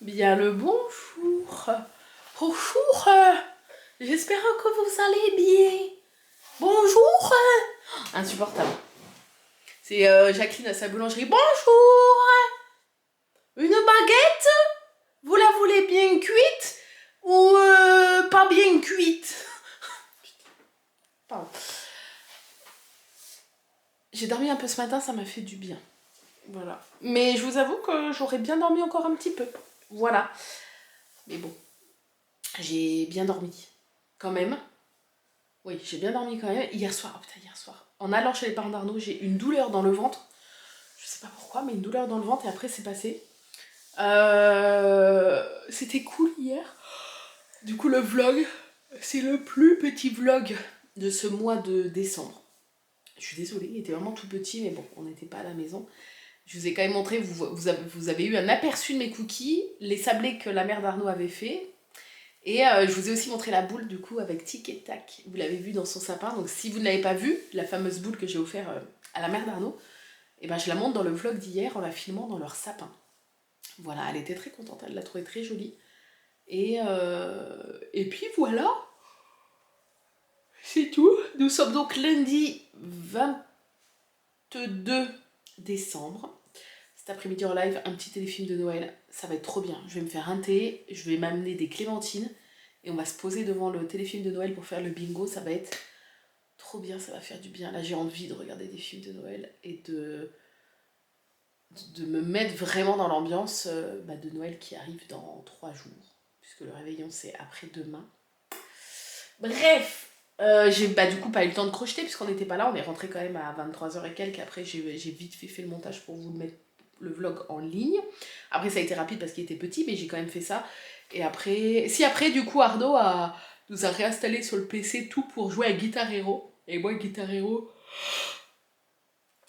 Bien le bonjour. Bonjour. J'espère que vous allez bien. Bonjour. Insupportable. C'est Jacqueline à sa boulangerie. Bonjour. Une baguette? Vous la voulez bien cuite ou pas bien cuite? Pardon. J'ai dormi un peu ce matin, ça m'a fait du bien. Voilà. Mais je vous avoue que j'aurais bien dormi encore un petit peu. Voilà. Mais bon, j'ai bien dormi. Quand même. Oui, j'ai bien dormi quand même. Hier soir, en allant chez les parents d'Arnaud, j'ai une douleur dans le ventre. Je sais pas pourquoi, mais une douleur dans le ventre et après c'est passé. C'était cool hier. Du coup, le vlog, c'est le plus petit vlog de ce mois de décembre. Je suis désolée, il était vraiment tout petit, mais bon, on n'était pas à la maison. Je vous ai quand même montré, vous avez eu un aperçu de mes cookies, les sablés que la mère d'Arnaud avait fait. Et je vous ai aussi montré la boule du coup avec Tic et Tac. Vous l'avez vu dans son sapin. Donc si vous ne l'avez pas vue, la fameuse boule que j'ai offerte à la mère d'Arnaud, et ben je la montre dans le vlog d'hier en la filmant dans leur sapin. Voilà, elle était très contente, elle l'a trouvée très jolie. Et puis voilà, c'est tout. Nous sommes donc lundi 22 décembre. Cet après-midi en live, un petit téléfilm de Noël. Ça va être trop bien. Je vais me faire un thé, je vais m'amener des clémentines. Et on va se poser devant le téléfilm de Noël pour faire le bingo. Ça va être trop bien, ça va faire du bien. Là, j'ai envie de regarder des films de Noël et de me mettre vraiment dans l'ambiance de Noël qui arrive dans 3 jours. Puisque le réveillon, c'est après-demain. Bref, j'ai du coup pas eu le temps de crocheter puisqu'on n'était pas là. On est rentré quand même à 23h et quelques. Après, j'ai vite fait le montage pour vous mettre le vlog en ligne. Après, ça a été rapide parce qu'il était petit, mais j'ai quand même fait ça. Et après, du coup, Arnaud nous a réinstallé sur le PC tout pour jouer à Guitar Hero. Et moi, Guitar Hero,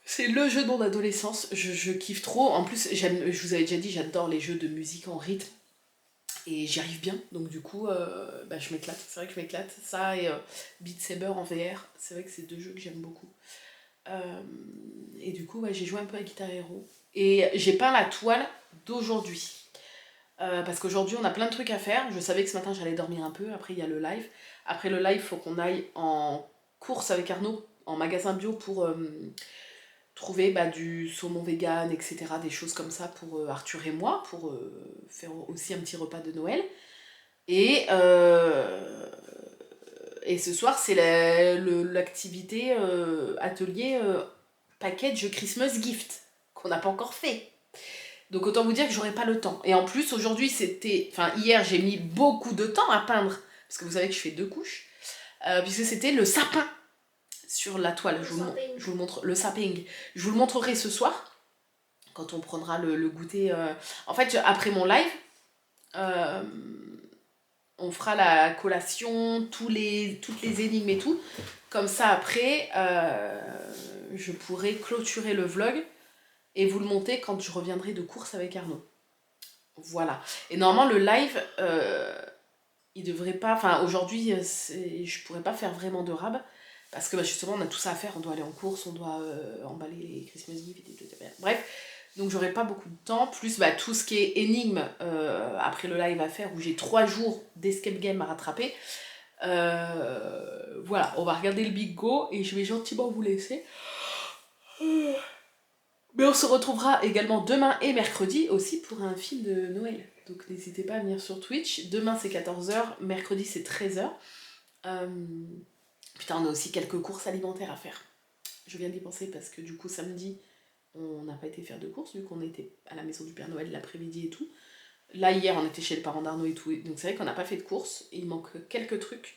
c'est le jeu de mon adolescence. Je kiffe trop. En plus, je vous avais déjà dit, j'adore les jeux de musique en rythme. Et j'y arrive bien. Donc du coup, je m'éclate. C'est vrai que je m'éclate. Ça et Beat Saber en VR. C'est vrai que c'est 2 jeux que j'aime beaucoup. Et du coup, j'ai joué un peu à Guitar Hero. Et j'ai peint la toile d'aujourd'hui. Parce qu'aujourd'hui, on a plein de trucs à faire. Je savais que ce matin, j'allais dormir un peu. Après, il y a le live. Après le live, il faut qu'on aille en course avec Arnaud, en magasin bio, pour trouver du saumon vegan, etc. Des choses comme ça pour Arthur et moi, pour faire aussi un petit repas de Noël. Et ce soir, c'est l'activité atelier package Christmas gift, qu'on n'a pas encore fait. Donc autant vous dire que j'aurai pas le temps. Et en plus, aujourd'hui, hier, j'ai mis beaucoup de temps à peindre, parce que vous savez que je fais 2 couches, puisque c'était le sapin sur la toile. Je vous le montre, le saping. Je vous le montrerai ce soir, quand on prendra le goûter. En fait, après mon live, on fera la collation, toutes les énigmes et tout. Comme ça, après, je pourrai clôturer le vlog et vous le monter quand je reviendrai de course avec Arnaud. Voilà. Et normalement, le live, il devrait pas... Enfin, aujourd'hui, je pourrais pas faire vraiment de rab. Parce que justement, on a tout ça à faire. On doit aller en course, on doit emballer les Christmas gifts. Bref, donc j'aurai pas beaucoup de temps. Plus tout ce qui est énigme après le live à faire, où j'ai 3 jours d'escape game à rattraper. Voilà, on va regarder le Big Go et je vais gentiment vous laisser. Mais on se retrouvera également demain et mercredi aussi pour un film de Noël. Donc n'hésitez pas à venir sur Twitch. Demain c'est 14h, mercredi c'est 13h. Putain, on a aussi quelques courses alimentaires à faire. Je viens d'y penser parce que du coup samedi, on n'a pas été faire de courses vu qu'on était à la maison du Père Noël l'après-midi et tout. Là hier on était chez les parents d'Arnaud et tout. Donc c'est vrai qu'on n'a pas fait de courses. Il manque quelques trucs.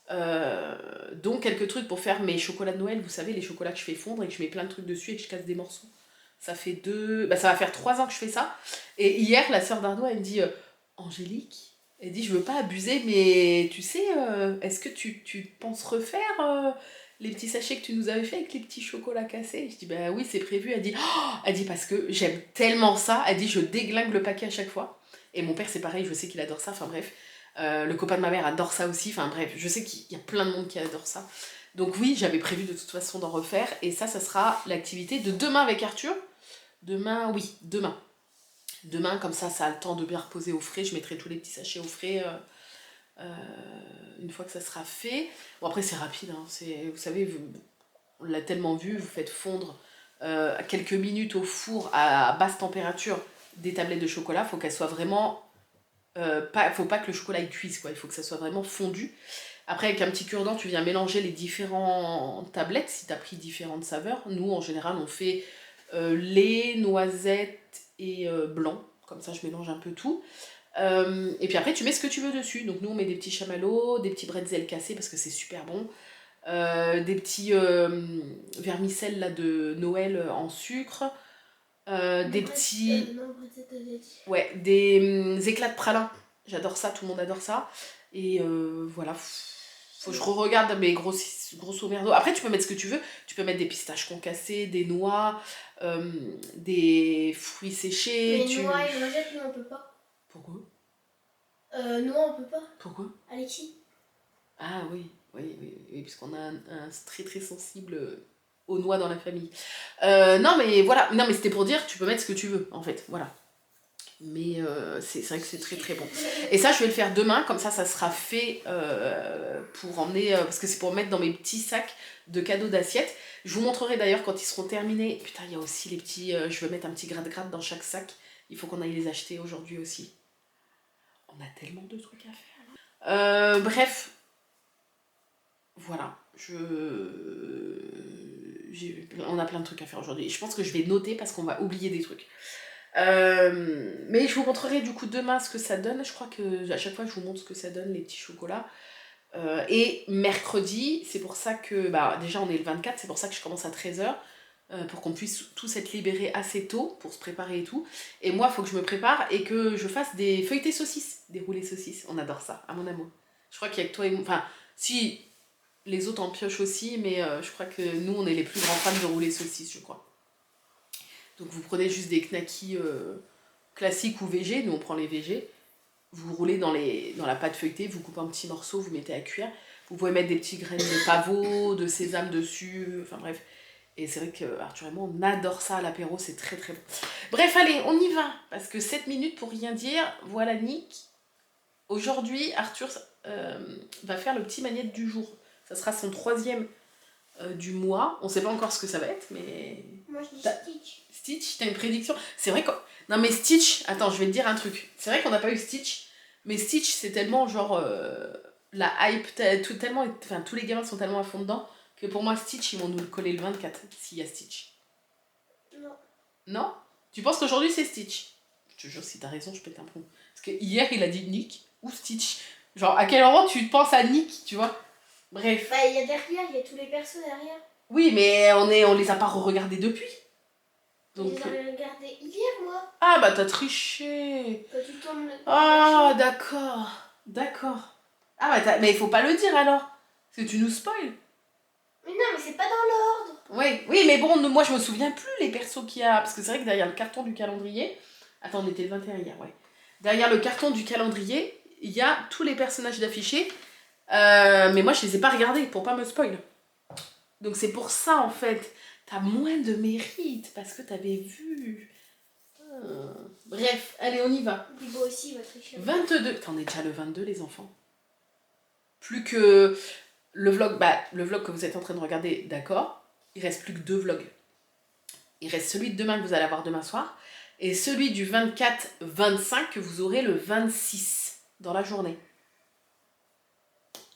Donc quelques trucs pour faire mes chocolats de Noël. Vous savez, les chocolats que je fais fondre et que je mets plein de trucs dessus et que je casse des morceaux. Ça fait ça va faire 3 ans que je fais ça. Et hier, la sœur d'Arnaud, elle me dit Angélique, elle dit je veux pas abuser, mais tu sais, est-ce que tu penses refaire les petits sachets que tu nous avais fait avec les petits chocolats cassés? Je dis bah oui, c'est prévu. Elle dit parce que j'aime tellement ça. Elle dit je déglingue le paquet à chaque fois. Et mon père c'est pareil, je sais qu'il adore ça. Enfin bref, le copain de ma mère adore ça aussi. Enfin bref, je sais qu'il y a plein de monde qui adore ça. Donc oui, j'avais prévu de toute façon d'en refaire. Et ça sera l'activité de demain avec Arthur. Demain. Demain, comme ça a le temps de bien reposer au frais. Je mettrai tous les petits sachets au frais une fois que ça sera fait. Bon, après, c'est rapide. Hein. Vous savez, on l'a tellement vu, vous faites fondre quelques minutes au four à basse température des tablettes de chocolat. Il faut qu'elles soient vraiment... faut pas que le chocolat il cuise, quoi. Il faut que ça soit vraiment fondu. Après, avec un petit cure-dent, tu viens mélanger les différentes tablettes si tu as pris différentes saveurs. Nous, en général, on fait lait, noisette et blanc. Comme ça, je mélange un peu tout. Et puis après, tu mets ce que tu veux dessus. Donc nous, on met des petits chamallows, des petits bretzels cassés parce que c'est super bon. Des petits vermicelles là, de Noël en sucre. Des petits... Ouais, des éclats de pralin. J'adore ça, tout le monde adore ça. Et voilà, faut que je re-regarde mes grosso merdo. Après, tu peux mettre ce que tu veux. Tu peux mettre des pistaches concassées, des noix, des fruits séchés. Mais noix et noisettes, nous on peut pas. Pourquoi Noix on peut pas. Pourquoi Alexis. Ah oui, puisqu'on a un très très sensible aux noix dans la famille. Non mais voilà, non mais c'était pour dire, tu peux mettre ce que tu veux en fait, voilà. Mais c'est vrai que c'est très très bon. Et ça, je vais le faire demain, comme ça sera fait pour emmener, parce que c'est pour mettre dans mes petits sacs de cadeaux d'assiettes. Je vous montrerai d'ailleurs quand ils seront terminés. Putain, il y a aussi les petits, je veux mettre un petit gratte-gratte dans chaque sac. Il faut qu'on aille les acheter aujourd'hui aussi. On a tellement de trucs à faire. Bref, voilà, on a plein de trucs à faire aujourd'hui. Je pense que je vais noter parce qu'on va oublier des trucs. Mais je vous montrerai du coup demain ce que ça donne. Je crois que à chaque fois je vous montre ce que ça donne, les petits chocolats. Et mercredi, c'est pour ça que, déjà on est le 24, c'est pour ça que je commence à 13h. Pour qu'on puisse tous être libérés assez tôt pour se préparer et tout. Et moi, il faut que je me prépare et que je fasse des feuilletés saucisses, des roulés saucisses. On adore ça, à mon amour. Je crois qu'il y a que toi et moi... Enfin, si les autres en piochent aussi, mais je crois que nous, on est les plus grands fans de roulés saucisses, je crois. Donc vous prenez juste des knackis classiques ou végés, nous on prend les végés. Vous roulez dans la pâte feuilletée, vous coupez un petit morceau, vous mettez à cuire. Vous pouvez mettre des petites graines de pavot, de sésame dessus, enfin bref. Et c'est vrai que Arthur et moi, on adore ça à l'apéro, c'est très très bon. Bref, allez, on y va, parce que 7 minutes pour rien dire. Voilà Nick. Aujourd'hui, Arthur va faire le petit magnète du jour. Ça sera son 3e du mois. On sait pas encore ce que ça va être, mais... Moi, je dis Stitch. Stitch, t'as une prédiction? C'est vrai que... Non mais Stitch, attends, je vais te dire un truc. C'est vrai qu'on n'a pas eu Stitch, mais Stitch, c'est tellement genre... la hype, tellement... Enfin, tous les gamins sont tellement à fond dedans que pour moi, Stitch, ils vont nous le coller le 24, s'il y a Stitch. Non. Non? Tu penses qu'aujourd'hui, c'est Stitch? Je te jure, si t'as raison, je pète un plomb. Parce que hier, il a dit Nick ou Stitch. Genre, à quel moment tu penses à Nick, tu vois? Bref. Bah, il y a derrière, il y a tous les persos derrière. Oui, mais on les a pas re-regardés depuis. Donc... Je les ai regardés hier, moi. Ah, bah t'as triché. Quand tu tournes le... Ah, d'accord. D'accord. Ah, bah mais il faut pas le dire alors. Parce que tu nous spoil. Mais non, mais c'est pas dans l'ordre. Oui, mais bon, moi je me souviens plus les persos qu'il y a. Parce que c'est vrai que derrière le carton du calendrier. Attends, on était le 21 hier, ouais. Derrière le carton du calendrier, il y a tous les personnages d'affichés. Mais moi je les ai pas regardés pour pas me spoil. Donc c'est pour ça en fait. T'as moins de mérite parce que t'avais vu. Bref, allez, on y va. Bibo aussi, il va tricher. 22. T'en es déjà le 22, les enfants. Plus que le vlog que vous êtes en train de regarder, d'accord. Il reste plus que 2 vlogs. Il reste celui de demain que vous allez avoir demain soir. Et celui du 24-25 que vous aurez le 26 dans la journée.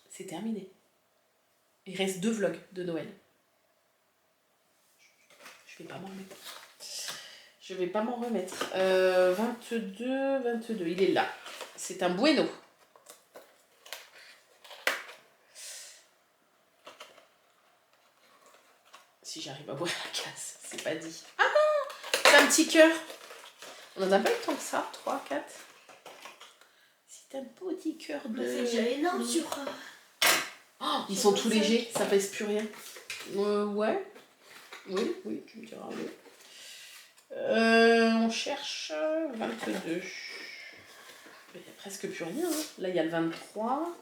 C'est terminé. Il reste 2 vlogs de Noël. Je vais pas m'en remettre. 22, il est là. C'est un bueno. Si j'arrive à voir la casse, c'est pas dit. Ah non, c'est un petit cœur. On en a pas eu tant que ça, 3, 4. C'est un petit cœur de... C'est déjà énorme sur... Oh, ils sont tout légers, ça pèse plus rien. Ouais. Oui, tu me diras, oui. On cherche 22. Il n'y a presque plus rien. Hein. Là, il y a le 23.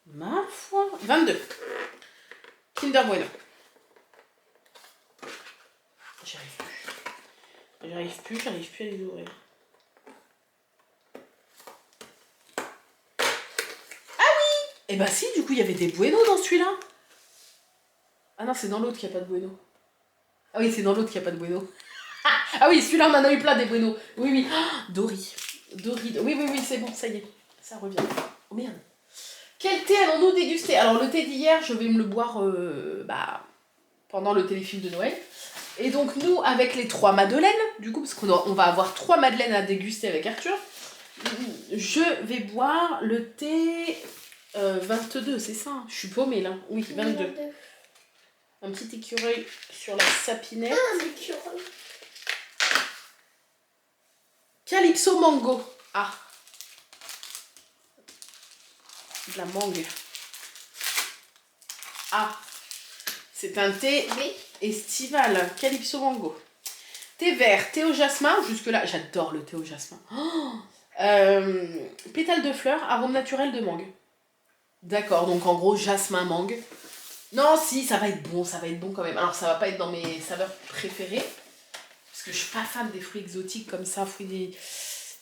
Ma foi. 22. Kinder Bueno. J'y arrive plus. J'arrive plus à les ouvrir. Eh bah si, du coup, il y avait des Bueno dans celui-là. Ah non, c'est dans l'autre qu'il n'y a pas de Bueno. Ah oui, c'est dans l'autre qu'il n'y a pas de Bueno. Ah oui, celui-là, on en a eu plein des Bueno. Oui, oui. Dory. Oui, c'est bon, ça y est. Ça revient. Oh merde. Quel thé allons-nous déguster? Alors, le thé d'hier, je vais me le boire pendant le téléfilm de Noël. Et donc, nous, avec les 3 madeleines, du coup, parce qu'on va avoir 3 madeleines à déguster avec Arthur, je vais boire le thé 22, c'est ça? Je suis paumée là. Oui, 22. Un petit écureuil sur la sapinette. Ah, un écureuil. Calypso mango. Ah. De la mangue. Ah. C'est un thé estival. Calypso mango. Thé vert, thé au jasmin. Jusque-là, j'adore le thé au jasmin. Oh, pétales de fleurs, arôme naturel de mangue. D'accord, donc en gros, jasmin, mangue. Non, si, ça va être bon quand même. Alors, ça va pas être dans mes saveurs préférées. Parce que je suis pas fan des fruits exotiques comme ça.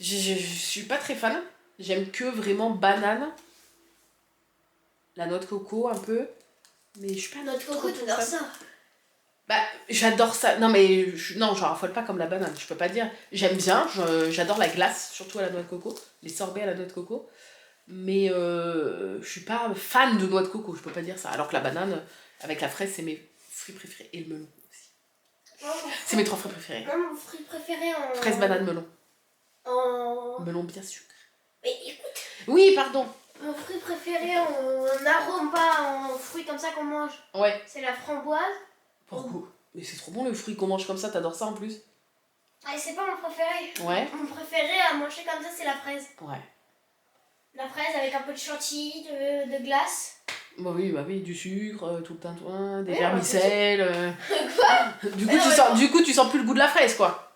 Je suis pas très fan. J'aime que vraiment banane. La noix de coco un peu. Mais je suis pas Noix de coco, t'adores ça. Bah, j'adore ça. Non, mais non, j'en raffole pas comme la banane. Je peux pas dire. J'aime bien. J'adore la glace, surtout à la noix de coco. Les sorbets à la noix de coco. Mais je suis pas fan de noix de coco. Je peux pas dire ça. Alors que la banane, avec la fraise, c'est mes fruits préférés. Et le melon aussi. C'est mes 3 fruits préférés. Moi, mon fruit préféré en... Fraise, banane, melon. En... Melon bien sucré. Mais écoute. Oui, pardon. Mon fruit préféré en arôme, pas en fruit comme ça qu'on mange. Ouais. C'est la framboise. Pourquoi? Mais c'est trop bon le fruit qu'on mange comme ça, t'adores ça en plus? Ah, c'est pas mon préféré. Ouais. Mon préféré à manger comme ça, c'est la fraise. Ouais. La fraise avec un peu de chantilly, de glace. Bah oui, du sucre, tout le tintouin, des vermicelles. Quoi? Du coup, tu sens plus le goût de la fraise, quoi.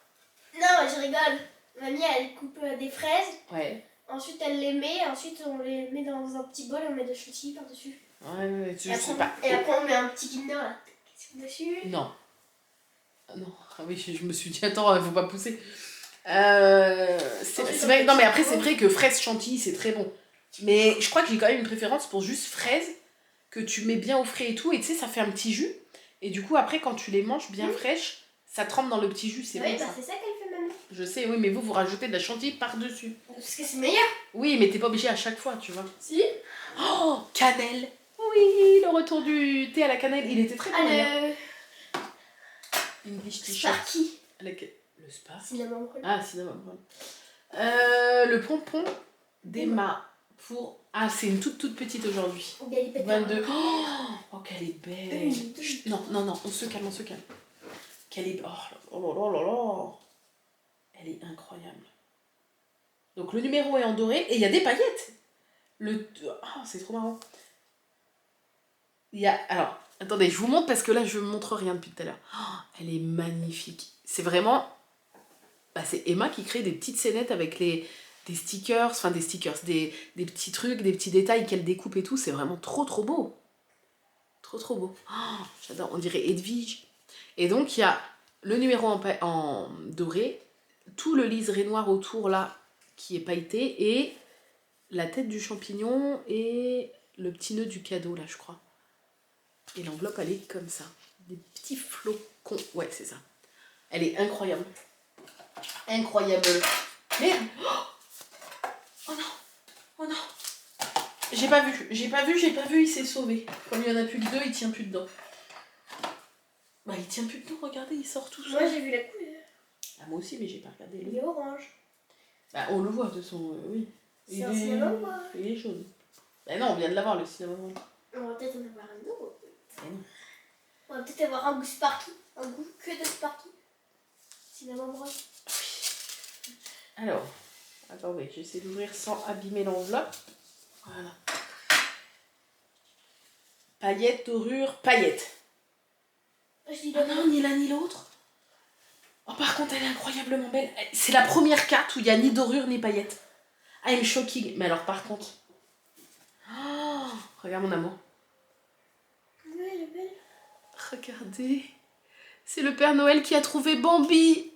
Non, je rigole. Mamie, elle coupe des fraises. Ouais. Ensuite, elle les met. Ensuite, on les met dans un petit bol et on met de chantilly par-dessus. Ouais, tu sais pas. pas. Et après, on met un petit Kinder là. Dessus. Non. Non. Ah oui, je me suis dit, attends, faut pas pousser. C'est vrai, non, mais après, c'est vrai que fraise chantilly, c'est très bon. Mais je crois que j'ai quand même une préférence pour juste fraises, que tu mets bien au frais et tout, et tu sais, ça fait un petit jus. Et du coup, après, quand tu les manges bien fraîches, ça trempe dans le petit jus, c'est bon. Oui, bah c'est ça qu'elle fait, mamie. Je sais, oui, mais vous rajoutez de la chantilly par-dessus. Parce que c'est meilleur. Oui, mais t'es pas obligé à chaque fois, tu vois. Si. Oh, cannelle. Oui, le retour du thé à la cannelle, il était très bon. English t-shirt. Sparky. Le spa. Cinnamon roll. Ah, cinnamon roll. Le pompon d'Emma pour... Ah, c'est une toute petite aujourd'hui. 22. Oh, qu'elle est belle. Chut, non, on se calme. Qu'elle est... Oh là là. Elle est incroyable. Donc le numéro est en doré et il y a des paillettes. C'est trop marrant. Il y a... Alors, attendez, je vous montre parce que là, je ne montre rien depuis tout à l'heure. Oh, elle est magnifique. C'est vraiment... c'est Emma qui crée des petites scénettes avec des stickers, des petits trucs, des petits détails qu'elle découpe et tout. C'est vraiment trop beau. Trop beau. Oh, j'adore, on dirait Edwige. Et donc, il y a le numéro en doré, tout le liseré noir autour là, qui est pailleté, et la tête du champignon et le petit nœud du cadeau là, je crois. Et l'enveloppe, elle est comme ça. Des petits flocons. Ouais, c'est ça. Elle est incroyable. Incroyable. Merde. Oh non. J'ai pas vu, il s'est sauvé. Comme il y en a plus que 2, il tient plus dedans. Bah il tient plus dedans, regardez, il sort tout seul. Moi j'ai vu la couleur. Ah moi aussi, mais j'ai pas regardé. Il est orange. Bah on le voit de toute façon, oui. C'est un cinnamon roll. Il est jaune. Bah non, on vient de l'avoir le cinnamon roll. On va peut-être en avoir un autre. Non. On va peut-être avoir un goût Sparky. Un goût que de Sparky. Cinnamon roll. Alors, attendez, j'essaie d'ouvrir sans abîmer l'enveloppe. Voilà. Paillettes, dorure, paillettes. Ah non, ni l'un ni l'autre. Oh, par contre, elle est incroyablement belle. C'est la première carte où il n'y a ni dorure ni paillettes. I'm shocking. Mais alors, par contre... Oh, regarde mon amour. Oui, elle est belle. Regardez. C'est le Père Noël qui a trouvé Bambi.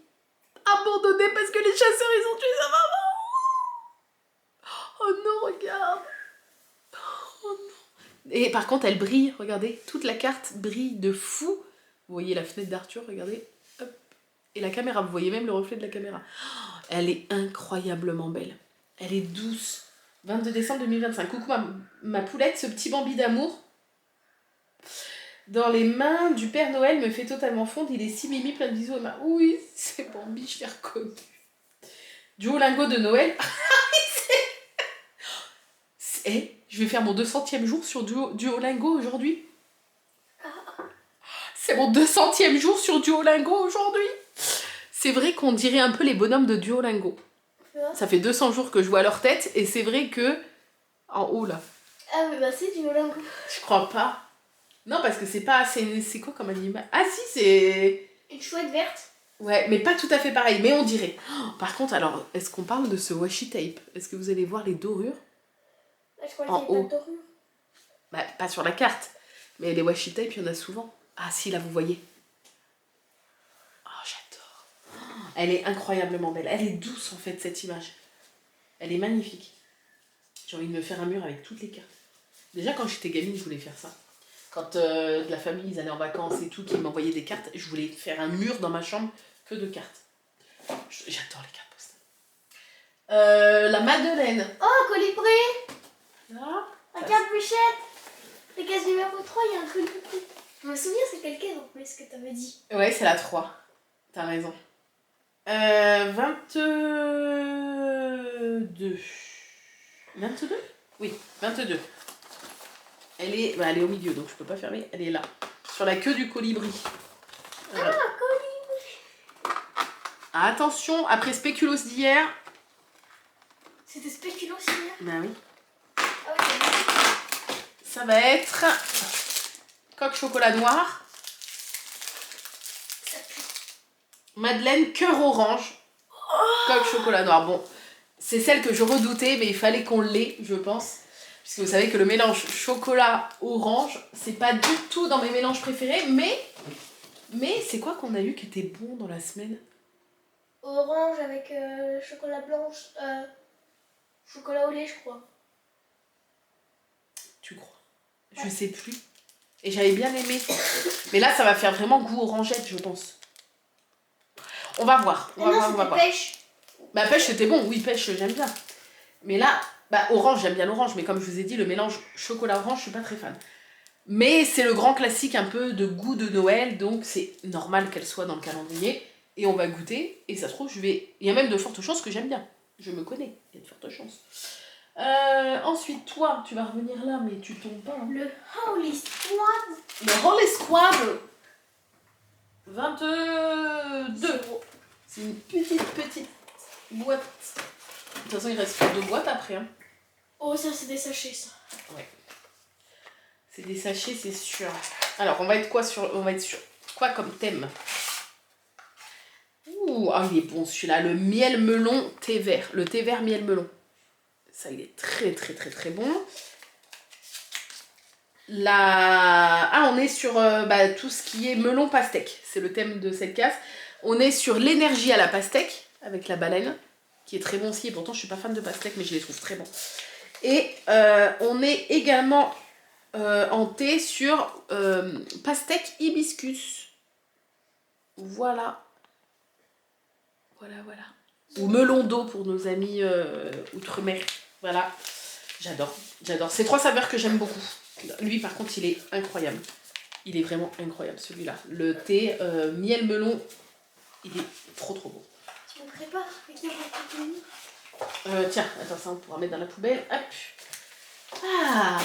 abandonné parce que les chasseurs, ils ont tué sa maman. Oh non, regarde. Oh non. Et par contre, elle brille, regardez. Toute la carte brille de fou. Vous voyez la fenêtre d'Arthur, regardez. Hop. Et la caméra, vous voyez même le reflet de la caméra. Elle est incroyablement belle. Elle est douce. 22 décembre 2025. Coucou ma poulette, ce petit Bambi d'amour. Dans les mains du Père Noël me fait totalement fondre. Il est si mimi, plein de bisous. Oui, c'est Bambi, je l'ai reconnu. Duolingo de Noël. Je vais faire mon 200e jour sur Duolingo aujourd'hui. C'est mon 200e jour sur Duolingo aujourd'hui. C'est vrai qu'on dirait un peu les bonhommes de Duolingo. Ça fait 200 jours que je vois leur tête et c'est vrai que... En haut là. Ah mais bah c'est Duolingo. Je crois pas. Non parce que c'est pas... C'est quoi comme animal? Ah si, c'est... Une chouette verte. Ouais, mais pas tout à fait pareil, mais on dirait. Oh, par contre, alors, est-ce qu'on parle de ce washi tape? Est-ce que vous allez voir les dorures? Je crois en qu'il y a haut. pas de dorure. Bah, pas sur la carte, mais les washi tape, il y en a souvent. Ah si, là, vous voyez. Oh, j'adore. Oh, elle est incroyablement belle. Elle est douce, en fait, cette image. Elle est magnifique. J'ai envie de me faire un mur avec toutes les cartes. Déjà, quand j'étais gamine, je voulais faire ça. Quand de la famille, ils allaient en vacances et tout, qu'ils m'envoyaient des cartes, je voulais faire un mur dans ma chambre que de cartes. J'adore les cartes postales. La Madeleine. Oh, colibri. Là. La carte Bouchette. La case numéro 3, il y a un colibri. Je me souviens, c'est quelqu'un en plus que t'avais dit. Ouais, c'est la 3. T'as raison. 22. 22? Oui, 22. Elle est au milieu, donc je peux pas fermer. Elle est là. Sur la queue du colibri. Ah, colibri. Attention, après Spéculoos d'hier. C'était Spéculoos hier. Bah oui. Ah ouais, Ça va être coque chocolat noir. ça pue. Madeleine cœur orange. Coque chocolat noir. Bon, c'est celle que je redoutais, mais il fallait qu'on l'ait, je pense. Puisque vous savez que le mélange chocolat-orange, c'est pas du tout dans mes mélanges préférés, mais c'est quoi qu'on a eu qui était bon dans la semaine? Orange avec chocolat blanche, chocolat au lait, je crois. Tu crois? Je sais plus. Et j'avais bien aimé. Mais là, ça va faire vraiment goût orangette, je pense. On va voir. On va voir. Pêche. Bah, pêche, c'était bon. Oui, pêche, j'aime bien. Mais là, bah, orange, j'aime bien l'orange. Mais comme je vous ai dit, le mélange chocolat-orange, je suis pas très fan. Mais c'est le grand classique un peu de goût de Noël. Donc, c'est normal qu'elle soit dans le calendrier. Et on va goûter. Et ça se trouve, il y a même de fortes chances que j'aime bien. Je me connais. Il y a de fortes chances. Ensuite, toi, tu vas revenir là, mais tu tombes pas. Hein. Le Holy Squad. Le Holy Squad 22. C'est une petite boîte. De toute façon, il reste 2 boîtes après. Hein. Oh, ça, c'est des sachets, ça. Ouais. C'est des sachets, c'est sûr. Alors, on va être sur quoi comme thème? Ouh, ah, il est bon celui-là. Le miel melon thé vert. Le thé vert miel melon. Ça, il est très bon. On est sur tout ce qui est melon pastèque. C'est le thème de cette case. On est sur l'énergie à la pastèque, avec la baleine, qui est très bon aussi. Et pourtant, je suis pas fan de pastèque, mais je les trouve très bons. Et on est également en thé sur pastèque hibiscus. Voilà. Ou melon d'eau pour nos amis outre-mer. Voilà, j'adore. C'est 3 saveurs que j'aime beaucoup. Lui, par contre, il est incroyable. Il est vraiment incroyable, celui-là. Le thé miel melon, il est trop beau. Tu me prépares? Tiens, attends, ça, on pourra mettre dans la poubelle. Hop. Ah.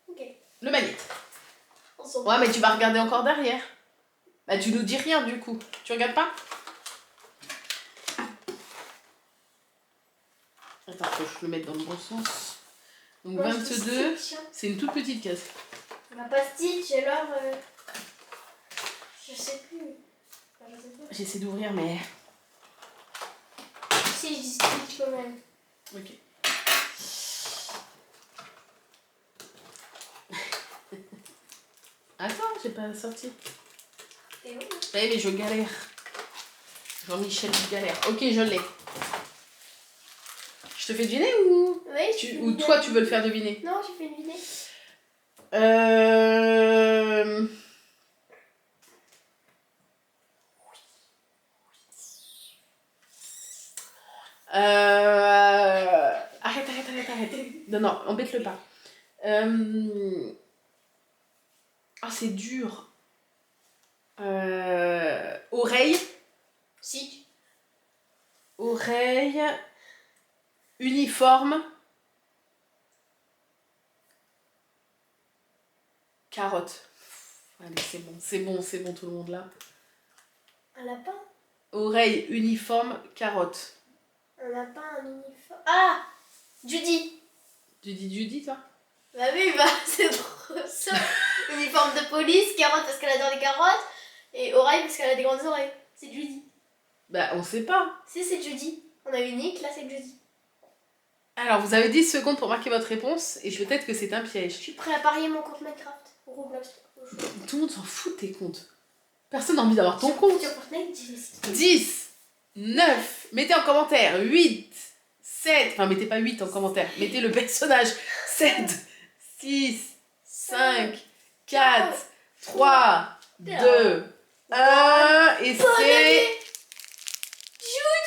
Ok. Le magnète. Ouais, mais tu vas regarder encore derrière. Bah, tu nous dis rien, du coup. Tu regardes pas? Attends, faut que je le mette dans le bon sens. Donc 22, c'est une toute petite case. Ma pastille, alors... je sais plus. Enfin, je sais pas. J'essaie d'ouvrir, mais... Si, je discute quand même. Ok. Attends, j'ai pas sorti. T'es où? Eh mais je galère. Jean-Michel Galère. Ok, je l'ai. Je te fais deviner ou... Oui, Ou toi, tu veux le faire deviner? Non, tu fais deviner. Arrête. Non, embête-le pas. Ah, c'est dur. Oreille. Si. Oreille. Uniforme. Carotte. Allez, c'est bon, tout le monde là. Un lapin. Oreille, uniforme, carotte. Un lapin, un uniforme. Ah, Judy. Tu dis Judy, toi? Bah oui, bah c'est trop ça. Uniforme de police, carotte parce qu'elle adore les carottes, et oreille parce qu'elle a des grandes oreilles. C'est Judy. Bah, on sait pas. Si, c'est Judy. On a unique, là c'est Judy. Alors, vous avez 10 secondes pour marquer votre réponse, et peut-être que c'est un Je piège. suis prêt à parier mon compte Minecraft. Au Roblox. Tout le monde s'en fout de tes comptes. Personne n'a envie d'avoir ton compte. Sur Fortnite, 10. 10, 9, mettez en commentaire 8, 7, enfin mettez pas 8 en commentaire, mettez le personnage 7, 6, 5, 4, 3, 2, 1, et c'est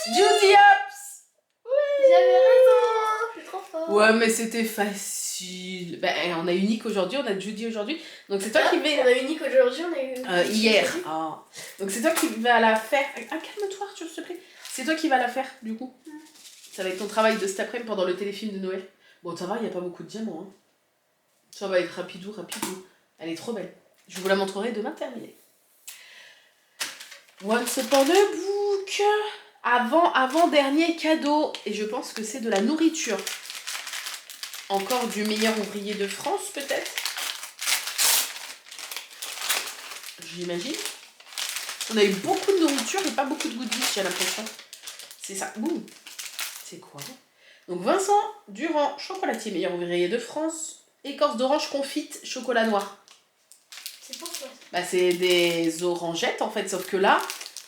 Judy Hops. J'avais raison. Je suis trop fort. Ouais, mais c'était facile. Ben, on a unique aujourd'hui, on a Judy aujourd'hui, donc c'est toi qui On vais... a unique aujourd'hui, on a eu. Hier. Oh. Donc c'est toi qui vas la faire. Ah, calme-toi, s'il te plaît. C'est toi qui vas la faire, du coup. Ça va être ton travail de cet après-midi pendant le téléfilm de Noël. Bon, ça va, il n'y a pas beaucoup de diamants. Hein. Ça va être rapidou. Elle est trop belle. Je vous la montrerai demain terminée. Once Upon a Book. Avant-dernier cadeau. Et je pense que c'est de la nourriture. Encore du meilleur ouvrier de France, peut-être. J'imagine. On a eu beaucoup de nourriture et pas beaucoup de goodies, j'ai l'impression. C'est ça. Ouh. C'est quoi? Donc Vincent Durand, chocolatier, meilleur ouvrier de France. Écorce d'orange confite, chocolat noir. C'est pour toi. Bah, c'est des orangettes en fait, sauf que là,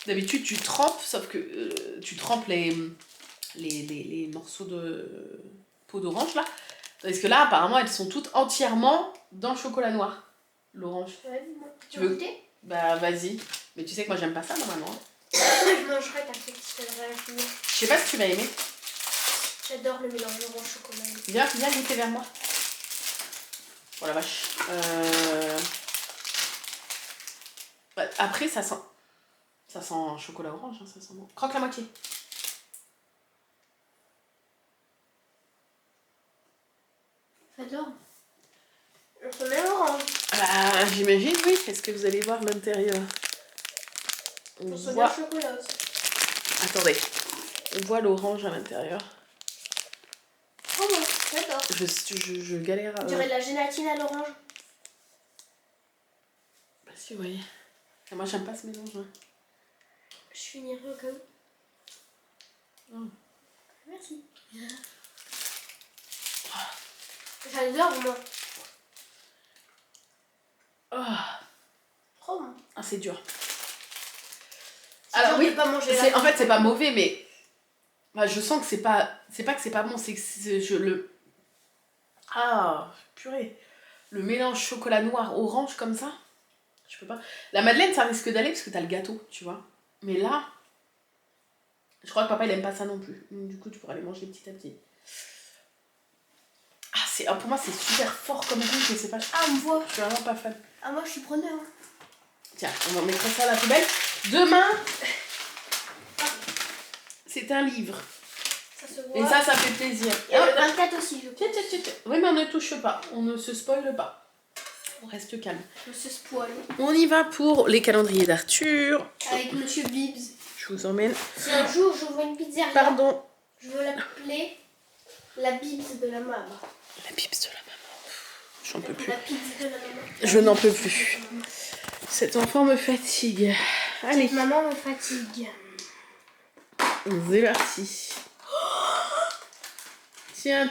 d'habitude tu trempes, sauf que tu trempes les morceaux de peau d'orange là. Parce que là, apparemment, elles sont toutes entièrement dans le chocolat noir. L'orange. Ouais, dis-moi. Tu veux goûter? Bah vas-y. Mais tu sais que moi j'aime pas ça normalement. Hein. Je mangerai ta petite. Je sais pas si tu vas aimer. J'adore le mélange orange chocolat. Viens goûter vers moi. Oh la vache. Bah, après ça sent chocolat orange, hein, ça sent bon. Croque la moitié. J'adore. On se met orange. Bah j'imagine oui. Est-ce que vous allez voir l'intérieur? On se met chocolat aussi. Attendez. On voit l'orange à l'intérieur. Oh bon, j'adore. Je galère. On dirait de la gélatine à l'orange. Bah si vous voyez. Et moi j'aime pas ce mélange. Hein. Je finirai au cas où. Oh. Merci. J'adore moi. Oh. Trop bon. Ah c'est dur. Alors oui, pas manger en fait c'est pas mauvais mais bah, je sens que c'est pas que c'est pas bon, c'est que ah purée, le mélange chocolat noir orange comme ça, je peux pas. La madeleine ça risque d'aller parce que t'as le gâteau, tu vois. Mais là, je crois que papa il aime pas ça non plus. Du coup tu pourras les manger petit à petit. Ah pour moi c'est super fort comme goût, je sais pas. Ah on me voit. Je suis vraiment pas fan. Ah moi je suis preneur. Hein. Tiens, on va mettre ça à la poubelle. Demain, c'est un livre. Ça se voit. Et ça fait plaisir. Il y a le 24 aussi, je crois. Tiens. Oui, mais on ne touche pas. On ne se spoile pas. On reste calme. Je se spoil. On y va pour les calendriers d'Arthur. Avec Monsieur Bibbs. Je vous emmène. Si un jour je vois une pizzeria, Pardon. je veux l'appeler la Bibbs de la maman. La pips de la maman. J'en peux plus. La pizza de la maman. Je n'en peux plus. Cet enfant me fatigue. Allez, Cette maman me fatigue. c'est parti. Tiens.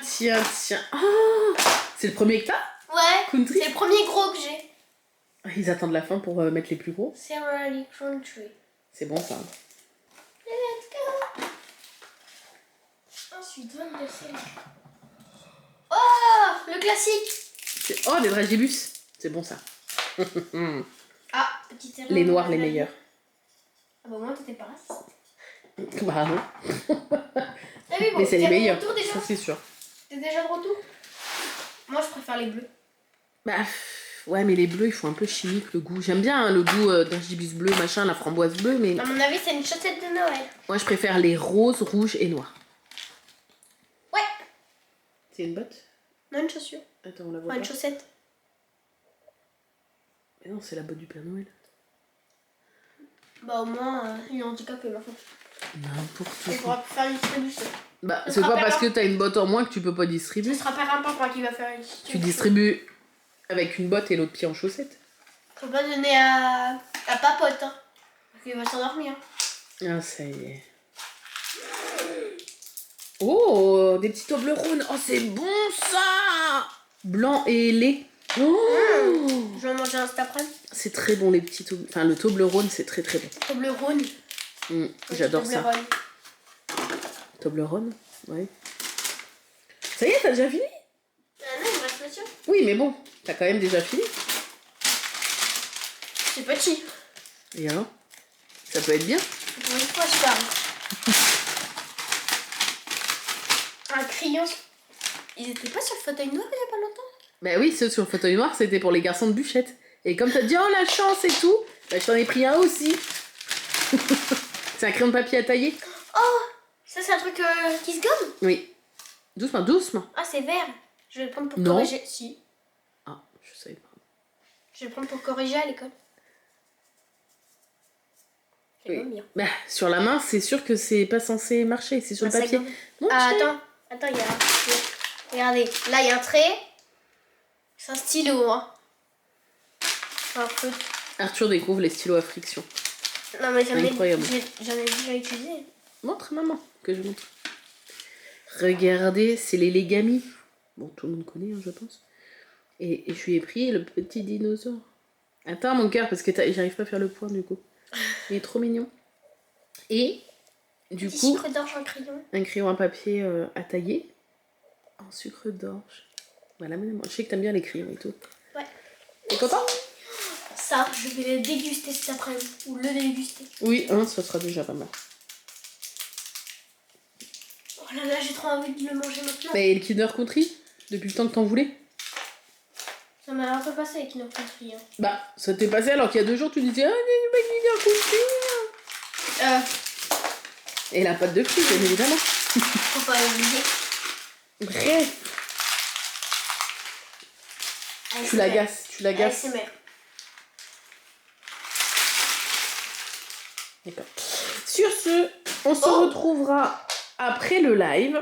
Oh, c'est le premier que t'as? Ouais, Country. c'est le premier gros que j'ai. Ils attendent la fin pour mettre les plus gros. C'est Rally Country. C'est bon ça. Ensuite, 22 séries. Oh, le classique. Oh, des dragibus. C'est bon ça. Ah, petite erreur. Les noirs, les meilleurs. Ah bah moi, t'étais pas raciste. Bah non. Ah oui, bon, Mais c'est les t'es de meilleurs, retour déjà ça c'est sûr. T'es déjà de retour? Moi, je préfère les bleus. Bah, ouais, mais les bleus, ils font un peu chimique le goût. J'aime bien hein, le goût dragibus bleu, machin, la framboise bleue, mais... À mon avis, c'est une chaussette de Noël. Moi, je préfère les roses, rouges et noirs. Ouais. C'est une botte? Non, une chaussure. Attends, on la voit Enfin, pas. une chaussette. Mais non, c'est la botte du Père Noël. Bah, au moins, il est handicapé maintenant. N'importe On quoi. pourra faire une distribution. Bah, Ce c'est sera pas pas parce que grave. t'as une botte en moins que tu peux pas distribuer. Ce sera Père Papa qui va faire une distribution. Tu distribues avec une botte et l'autre pied en chaussette. Faut pas donner à Papote, hein. Parce qu'il va s'endormir. Ah, ça y est. Oh, des petits Toblerones. Oh, c'est bon ça. Blanc et lait. Oh, Je vais en manger un cet après-midi. c'est très bon les petits Toblerones. Enfin, le Toblerone, c'est très très bon. Toblerone. J'adore ça. Toblerone. Toblerone, ouais. Ça y est, t'as déjà fini? Ah non, il me reste monsieur. Oui, mais bon, t'as quand même déjà fini. C'est petit. Et alors? Ça peut être bien. Pour une fois, je parle. Un crayon. Ils étaient pas sur le fauteuil noir il y a pas longtemps? Bah oui, ceux sur le fauteuil noir, c'était pour les garçons de bûchette. Et comme t'as dit, oh la chance et tout, bah je t'en ai pris un aussi. C'est un crayon de papier à tailler? Oh, ça c'est un truc qui se gomme? Oui. Doucement, doucement. Ah, c'est vert. Je vais le prendre pour Non. corriger. Si. Ah, je savais pas. Je vais le prendre pour corriger à l'école. C'est Oui. pas bien. Bah, sur la main, c'est sûr que c'est pas censé marcher, c'est sur le Ah, ça papier. gomme. Mon Ah, cher. attends, il y a. Regardez, là il y a un trait. C'est un stylo, hein. Un peu. Arthur découvre les stylos à friction. Non, mais j'en ai Incroyable. déjà utilisé. Montre, maman, que je montre. Regardez, c'est les Legami. Bon, tout le monde connaît, hein, je pense. Et je lui ai pris le petit dinosaure. Attends, mon cœur, parce que j'arrive pas à faire le point, du coup. Il est trop mignon. Et, du Petit coup, sucre d'orge en crayon. un crayon à papier à tailler. En sucre d'orge. Voilà, maman. Je sais que t'aimes bien les crayons et tout. Ouais. T'es content? Ça, je vais le déguster cet après-midi. Ou le déguster. Oui, hein, ça sera déjà pas mal. Oh là là, j'ai trop envie de le manger maintenant. Mais le Kinder Country, depuis le temps que t'en voulais? Ça m'a un peu passé avec une country. Hein. Bah, ça t'est passé alors qu'il y a 2 jours, tu disais, ah, Kinder Country. Et la pâte de fruits, bien évidemment. Faut pas oublier. Bref, tu l'agaces. ASMR. D'accord. Sur ce, on se retrouvera après le live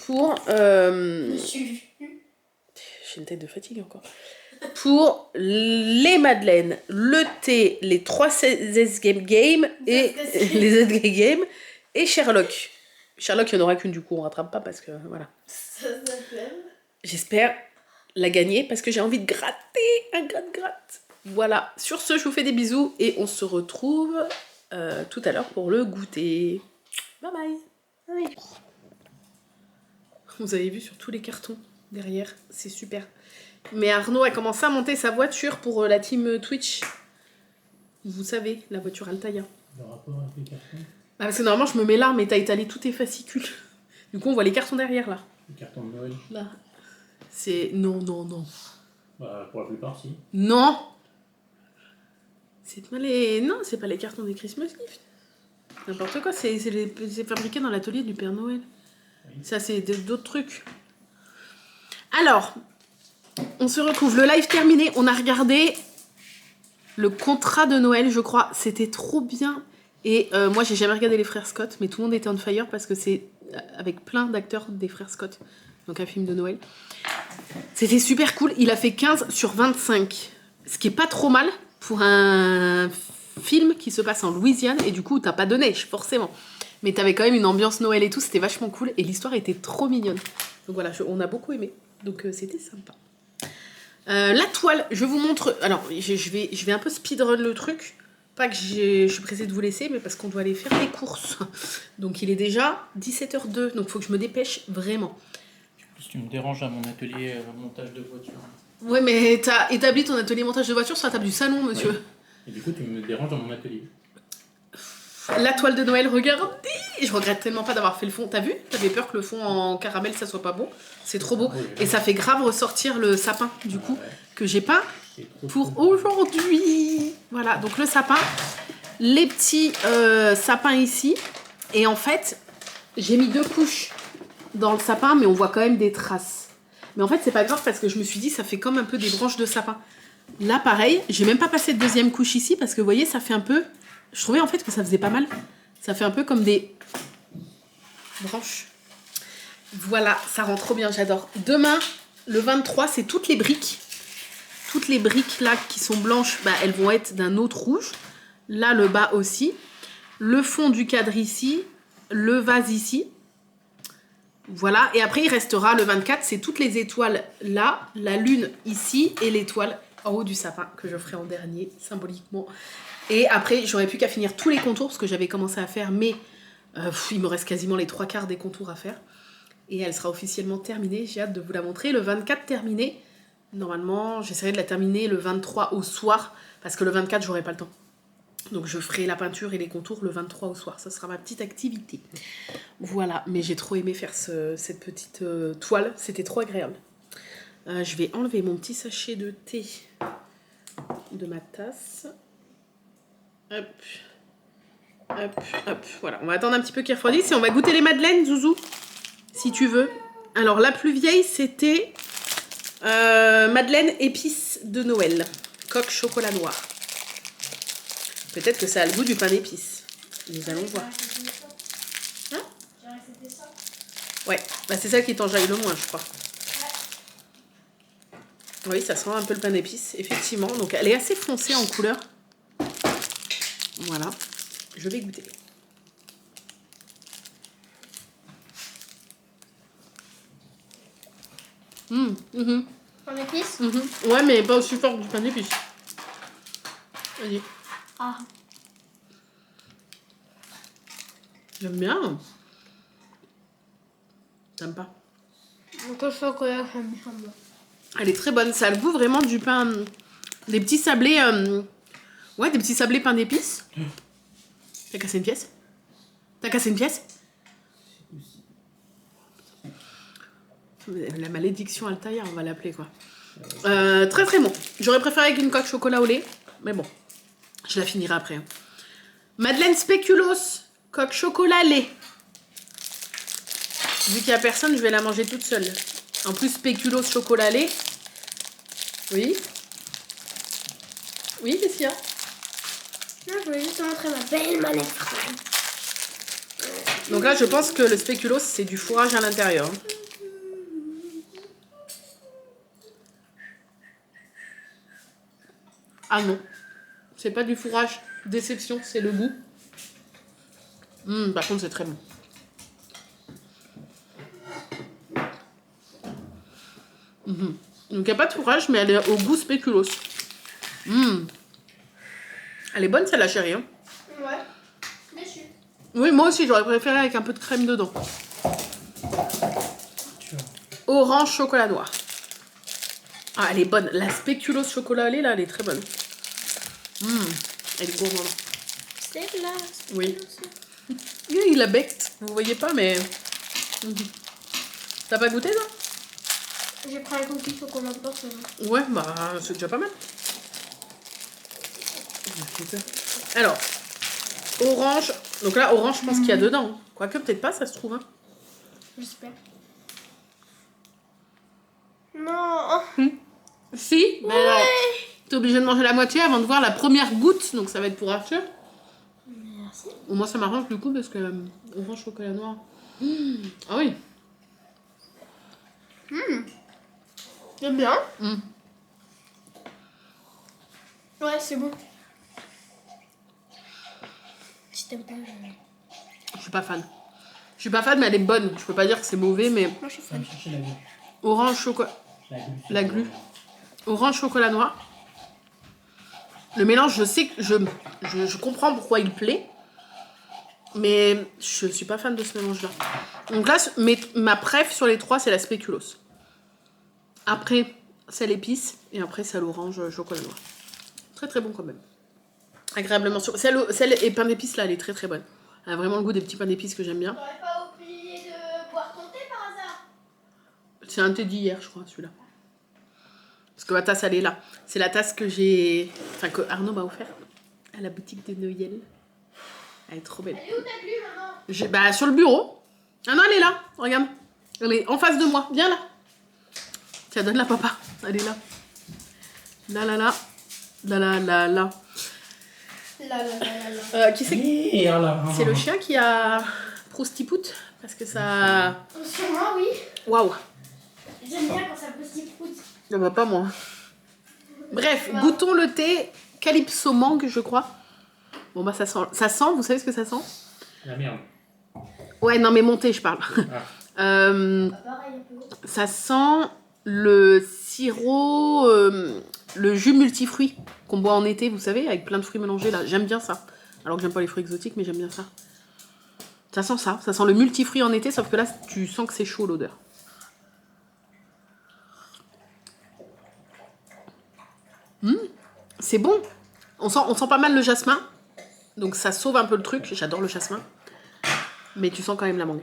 pour... Monsieur. J'ai une tête de fatigue encore. Pour les madeleines, le thé, les 3 Game et les Z Game et Sherlock. Sherlock, il n'y en aura qu'une, du coup, on rattrape pas parce que voilà. Ça s'appelle. J'espère la gagner parce que j'ai envie de gratter un gratte-gratte. Voilà, sur ce, je vous fais des bisous et on se retrouve tout à l'heure pour le goûter. Bye bye. Oui. Vous avez vu sur tous les cartons derrière, c'est super. Mais Arnaud a commencé à monter sa voiture pour la team Twitch. Vous savez, la voiture Altaïa. Le rapport avec les cartons. Ah, parce que normalement je me mets là, mais t'as étalé tous tes fascicules. Du coup on voit les cartons derrière là. Les cartons de Noël. Là. C'est... Non. Bah, pour la plupart, si. Non. C'est pas les... Non, c'est pas les cartons des Christmas Gifts. N'importe quoi, c'est fabriqué dans l'atelier du Père Noël. Oui. Ça, c'est d'autres trucs. Alors, on se retrouve. Le live terminé, on a regardé le contrat de Noël, je crois. C'était trop bien. Et moi, j'ai jamais regardé les Frères Scott, mais tout le monde était on fire parce que c'est avec plein d'acteurs des Frères Scott. Donc un film de Noël. C'était super cool. Il a fait 15 sur 25. Ce qui est pas trop mal pour un film qui se passe en Louisiane. Et du coup, t'as pas de neige, forcément. Mais t'avais quand même une ambiance Noël et tout. C'était vachement cool. Et l'histoire était trop mignonne. Donc voilà, on a beaucoup aimé. Donc c'était sympa. La toile, je vous montre... Alors, je vais un peu speedrun le truc. Pas que je suis pressée de vous laisser, mais parce qu'on doit aller faire les courses. Donc il est déjà 17h02, donc il faut que je me dépêche vraiment. Tu me déranges à mon atelier montage de voiture. Ouais, mais t'as établi ton atelier montage de voiture sur la table du salon, monsieur. Ouais. Et du coup, tu me déranges dans mon atelier. La toile de Noël, regardez! Je regrette tellement pas d'avoir fait le fond. T'as vu? T'avais peur que le fond en caramel ça soit pas bon. C'est trop beau. Oui, Et ça fait grave ressortir le sapin, du coup, Ouais. que j'ai pas C'est trop pour cool. aujourd'hui. Voilà, donc le sapin, les petits sapins ici. Et en fait, j'ai mis 2 couches dans le sapin, mais on voit quand même des traces. Mais en fait, c'est pas grave parce que je me suis dit, ça fait comme un peu des branches de sapin. Là, pareil, j'ai même pas passé de 2e couche ici parce que vous voyez, ça fait un peu. Je trouvais en fait que ça faisait pas mal. Ça fait un peu comme des branches. Voilà, ça rend trop bien, j'adore. Demain, le 23, c'est toutes les briques. Toutes les briques là qui sont blanches, bah, elles vont être d'un autre rouge. Là, le bas aussi. Le fond du cadre ici. Le vase ici. Voilà, et après il restera le 24, c'est toutes les étoiles là, la lune ici et l'étoile en haut du sapin que je ferai en dernier, symboliquement. Et après, j'aurais plus qu'à finir tous les contours parce que j'avais commencé à faire, mais il me reste quasiment les 3/4 des contours à faire. Et elle sera officiellement terminée, j'ai hâte de vous la montrer. Le 24 terminé, normalement j'essaierai de la terminer le 23 au soir, parce que le 24 j'aurai pas le temps. Donc je ferai la peinture et les contours le 23 au soir, ça sera ma petite activité. Voilà, mais j'ai trop aimé faire cette petite toile, c'était trop agréable. Je vais enlever mon petit sachet de thé de ma tasse. Hop, hop, hop, voilà. On va attendre un petit peu qu'il refroidisse et on va goûter les madeleines, Zouzou, si tu veux. Alors la plus vieille, c'était madeleine épices de Noël, coque chocolat noir. Peut-être que ça a le goût du pain d'épices. Nous allons voir. Hein? Ouais, bah c'est celle qui t'enjaille le moins, je crois. Oui, ça sent un peu le pain d'épices, effectivement. Donc elle est assez foncée en couleur. Voilà, je vais goûter. En épices? Ouais, mais pas aussi fort que du pain d'épices. Vas-y. Ah. J'aime bien. T'aimes pas? Donc le chocolat, j'aime bien. Moi. Elle est très bonne. Ça a le goût vraiment du pain. Des petits sablés. Ouais, des petits sablés pain d'épices. T'as cassé une pièce? T'as cassé une pièce? La malédiction Altaïa, on va l'appeler quoi. Très très bon. J'aurais préféré avec une coque chocolat au lait. Mais bon, je la finirai après. Hein. Madeleine Spéculoos, coque chocolat lait. Vu qu'il n'y a personne, je vais la manger toute seule. En plus, spéculoos chocolat lait. Oui. Oui, qu'est-ce qu'il y a? Non, je voulais juste te montrer ma belle manette. Donc là, je pense que le spéculoos, c'est du fourrage à l'intérieur. Hein. Ah non. C'est pas du fourrage. Déception, c'est le goût. Par contre, c'est très bon. Donc il n'y a pas de fourrage, mais elle est au goût spéculoos. Elle est bonne celle-là, chérie. Hein. Ouais. Déçu. Oui, moi aussi, j'aurais préféré avec un peu de crème dedans. Orange chocolat noir. Ah, elle est bonne. La spéculoos chocolat au lait, là, elle est très bonne. Elle est gourmande. C'est là. Oui. Il a becte. Vous voyez pas, mais... T'as pas goûté, ça? J'ai pris un cookie chocolat dedans, c'est bon. Ouais, bah, c'est déjà pas mal. Alors, orange. Donc là, orange, je pense qu'il y a dedans. Hein. Quoique, peut-être pas, ça se trouve. Hein. J'espère. Non. Si, mais alors, t'es obligé de manger la moitié avant de voir la première goutte. Donc ça va être pour Arthur. Merci. Au moins, ça m'arrange du coup parce que orange chocolat noir. Ah oui. J'aime bien. Ouais, c'est bon. Si t'aimes pas, Je suis pas fan. Je suis pas fan, mais elle est bonne. Je peux pas dire que c'est mauvais, mais moi je suis Va fan. me chercher la glu. orange chocolat. La glu. La glu. Orange chocolat noir. Le mélange, je sais que je comprends pourquoi il plaît. Mais je suis pas fan de ce mélange-là. Donc là, ma préf sur les 3, c'est la spéculoos. Après, c'est l'épice. Et après, c'est l'orange chocolat noir. Très très bon quand même. Agréablement sur. Celle et pain d'épices, là, elle est très très bonne. Elle a vraiment le goût des petits pains d'épices que j'aime bien. T'aurais pas oublié de boire ton thé par hasard? C'est un thé d'hier, je crois, celui-là. Parce que ma tasse, elle est là. C'est la tasse que j'ai... Enfin, que Arnaud m'a offert à la boutique de Noël. Elle est trop belle. Elle est où ta glu, maman? Bah, sur le bureau. Ah non, elle est là. Regarde. Elle est en face de moi. Viens là. Tiens, donne-la, papa. Elle est là. Là, là, là. Là, là, là, là. Qui c'est? C'est le chien qui a Proustipout. Parce que ça... Sûrement, oui. Waouh. J'aime bien quand ça pousse. Ah bah, pas moi. Bref, goûtons le thé Calypso Mangue, je crois. Bon bah ça sent, vous savez ce que ça sent? La merde. Ouais, non mais mon thé, je parle. Pareil, un peu. Ça sent le sirop, le jus multifruits qu'on boit en été, vous savez, avec plein de fruits mélangés là. J'aime bien ça. Alors que j'aime pas les fruits exotiques, mais j'aime bien ça. Ça sent le multifruit en été, sauf que là, tu sens que c'est chaud l'odeur. C'est bon. On sent pas mal le jasmin. Donc ça sauve un peu le truc. J'adore le jasmin. Mais tu sens quand même la mangue.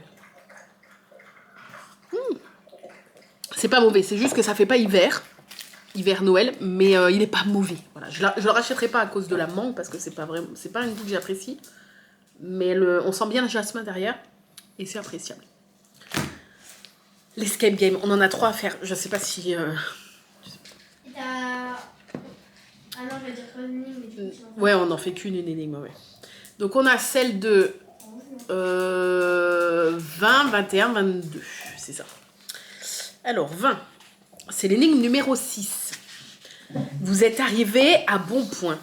C'est pas mauvais. C'est juste que ça fait pas hiver. Hiver Noël. Mais il est pas mauvais. Voilà. Je le rachèterai pas à cause de la mangue. Parce que c'est pas un goût que j'apprécie. Mais on sent bien le jasmin derrière. Et c'est appréciable. L'escape game. On en a 3 à faire. Je sais pas si... Ah non, je vais dire pas une énigme, mais du coup, Ouais, on en fait qu'une énigme, ouais. Donc on a celle de 20, 21, 22. C'est ça. Alors, 20. C'est l'énigme numéro 6. Vous êtes arrivé à bon point.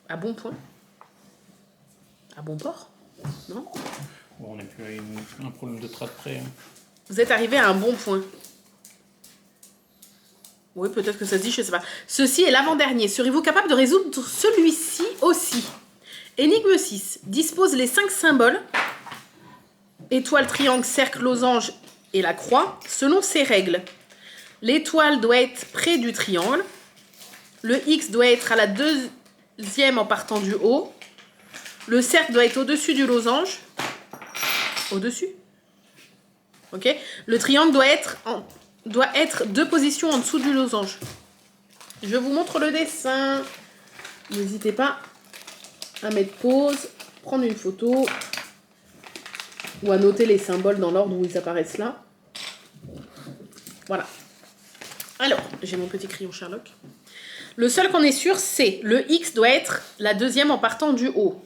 À bon point? À bon port? Non? Bon, on n'est plus à un problème de traite près. Hein. Vous êtes arrivé à un bon point. Oui, peut-être que ça se dit, je sais pas. Ceci est l'avant-dernier. Serez-vous capable de résoudre celui-ci aussi? Énigme 6. Dispose les 5 symboles. Étoile, triangle, cercle, losange et la croix. Selon ces règles. L'étoile doit être près du triangle. Le X doit être à la deuxième en partant du haut. Le cercle doit être au-dessus du losange. Au-dessus? Ok. Le triangle doit être 2 positions en dessous du losange. Je vous montre le dessin. N'hésitez pas à mettre pause, prendre une photo ou à noter les symboles dans l'ordre où ils apparaissent là. Voilà. Alors, j'ai mon petit crayon Sherlock. Le seul qu'on est sûr, c'est le X doit être la deuxième en partant du haut.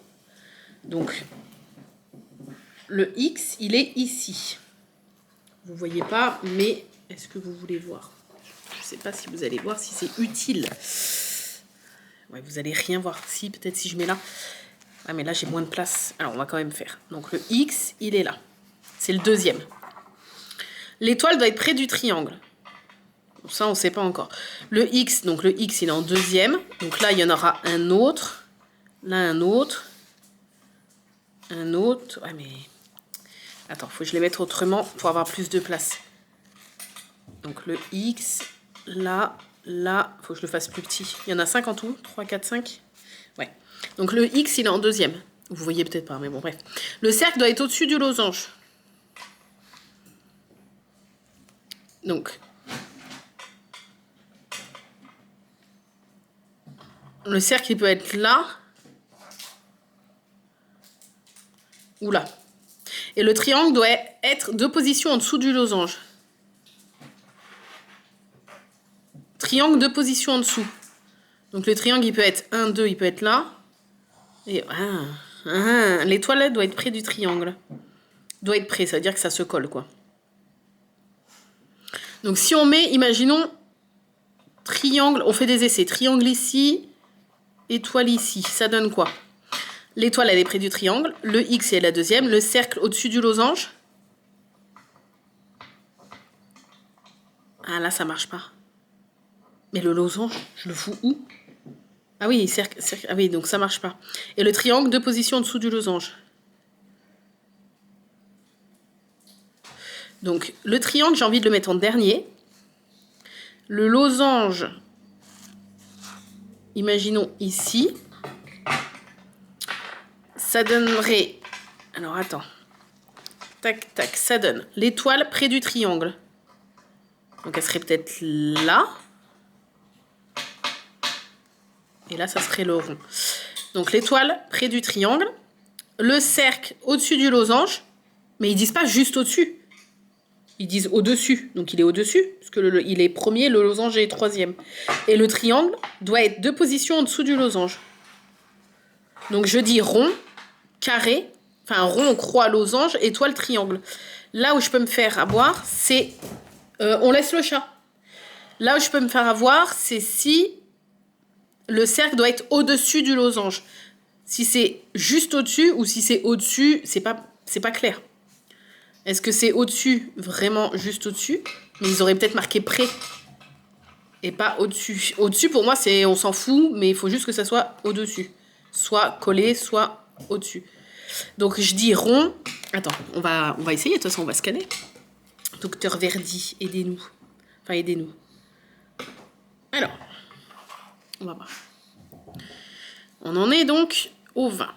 Donc, le X, il est ici. Vous ne voyez pas, mais est-ce que vous voulez voir? Je ne sais pas si vous allez voir, si c'est utile. Ouais, vous allez rien voir. Si, peut-être si je mets là. Ah, mais là, j'ai moins de place. Alors, on va quand même faire. Donc, le X, il est là. C'est le deuxième. L'étoile doit être près du triangle. Ça, on ne sait pas encore. Le X, donc le X, il est en deuxième. Donc là, il y en aura un autre. Là, un autre. Un autre. Ouais, mais... Attends, faut que je les mette autrement pour avoir plus de place. Donc le X, là, là, faut que je le fasse plus petit. Il y en a 5 en tout, 3, 4, 5. Ouais. Donc le X, il est en deuxième. Vous voyez peut-être pas, mais bon, bref. Le cercle doit être au-dessus du losange. Donc, le cercle, il peut être là ou là. Et le triangle doit être 2 positions en dessous du losange. Triangle, 2 positions en dessous. Donc le triangle, il peut être 1, 2, il peut être là. Et l'étoile doit être près du triangle. Doit être près, ça veut dire que ça se colle, quoi. Donc si on met, imaginons, triangle, on fait des essais. Triangle ici, étoile ici. Ça donne quoi? L'étoile, elle est près du triangle. Le X est la deuxième. Le cercle au-dessus du losange. Ah, là, ça marche pas. Mais le losange, je le fous où? Ah oui, ah oui, donc ça marche pas. Et le triangle, 2 positions en dessous du losange. Donc, le triangle, j'ai envie de le mettre en dernier. Le losange, imaginons ici. Ça donnerait... Alors, attends. Tac, tac, ça donne l'étoile près du triangle. Donc, elle serait peut-être là. Et là, ça serait le rond. Donc, l'étoile près du triangle. Le cercle au-dessus du losange. Mais ils disent pas juste au-dessus. Ils disent au-dessus. Donc, il est au-dessus. Parce que il est premier, le losange est troisième. Et le triangle doit être 2 positions en dessous du losange. Donc, je dis rond, carré. Enfin, rond, croix, losange, étoile, triangle. Là où je peux me faire avoir, c'est... on laisse le chat. Là où je peux me faire avoir, c'est si... Le cercle doit être au-dessus du losange. Si c'est juste au-dessus ou si c'est au-dessus, c'est pas clair. Est-ce que c'est au-dessus, vraiment juste au-dessus? Mais ils auraient peut-être marqué près et pas au-dessus. Au-dessus, pour moi, c'est on s'en fout, mais il faut juste que ça soit au-dessus. Soit collé, soit au-dessus. Donc je dis rond. Attends, on va essayer, de toute façon, on va scanner. Docteur Verdi, aidez-nous. Enfin, aidez-nous. Alors, on va voir. On en est donc au 20.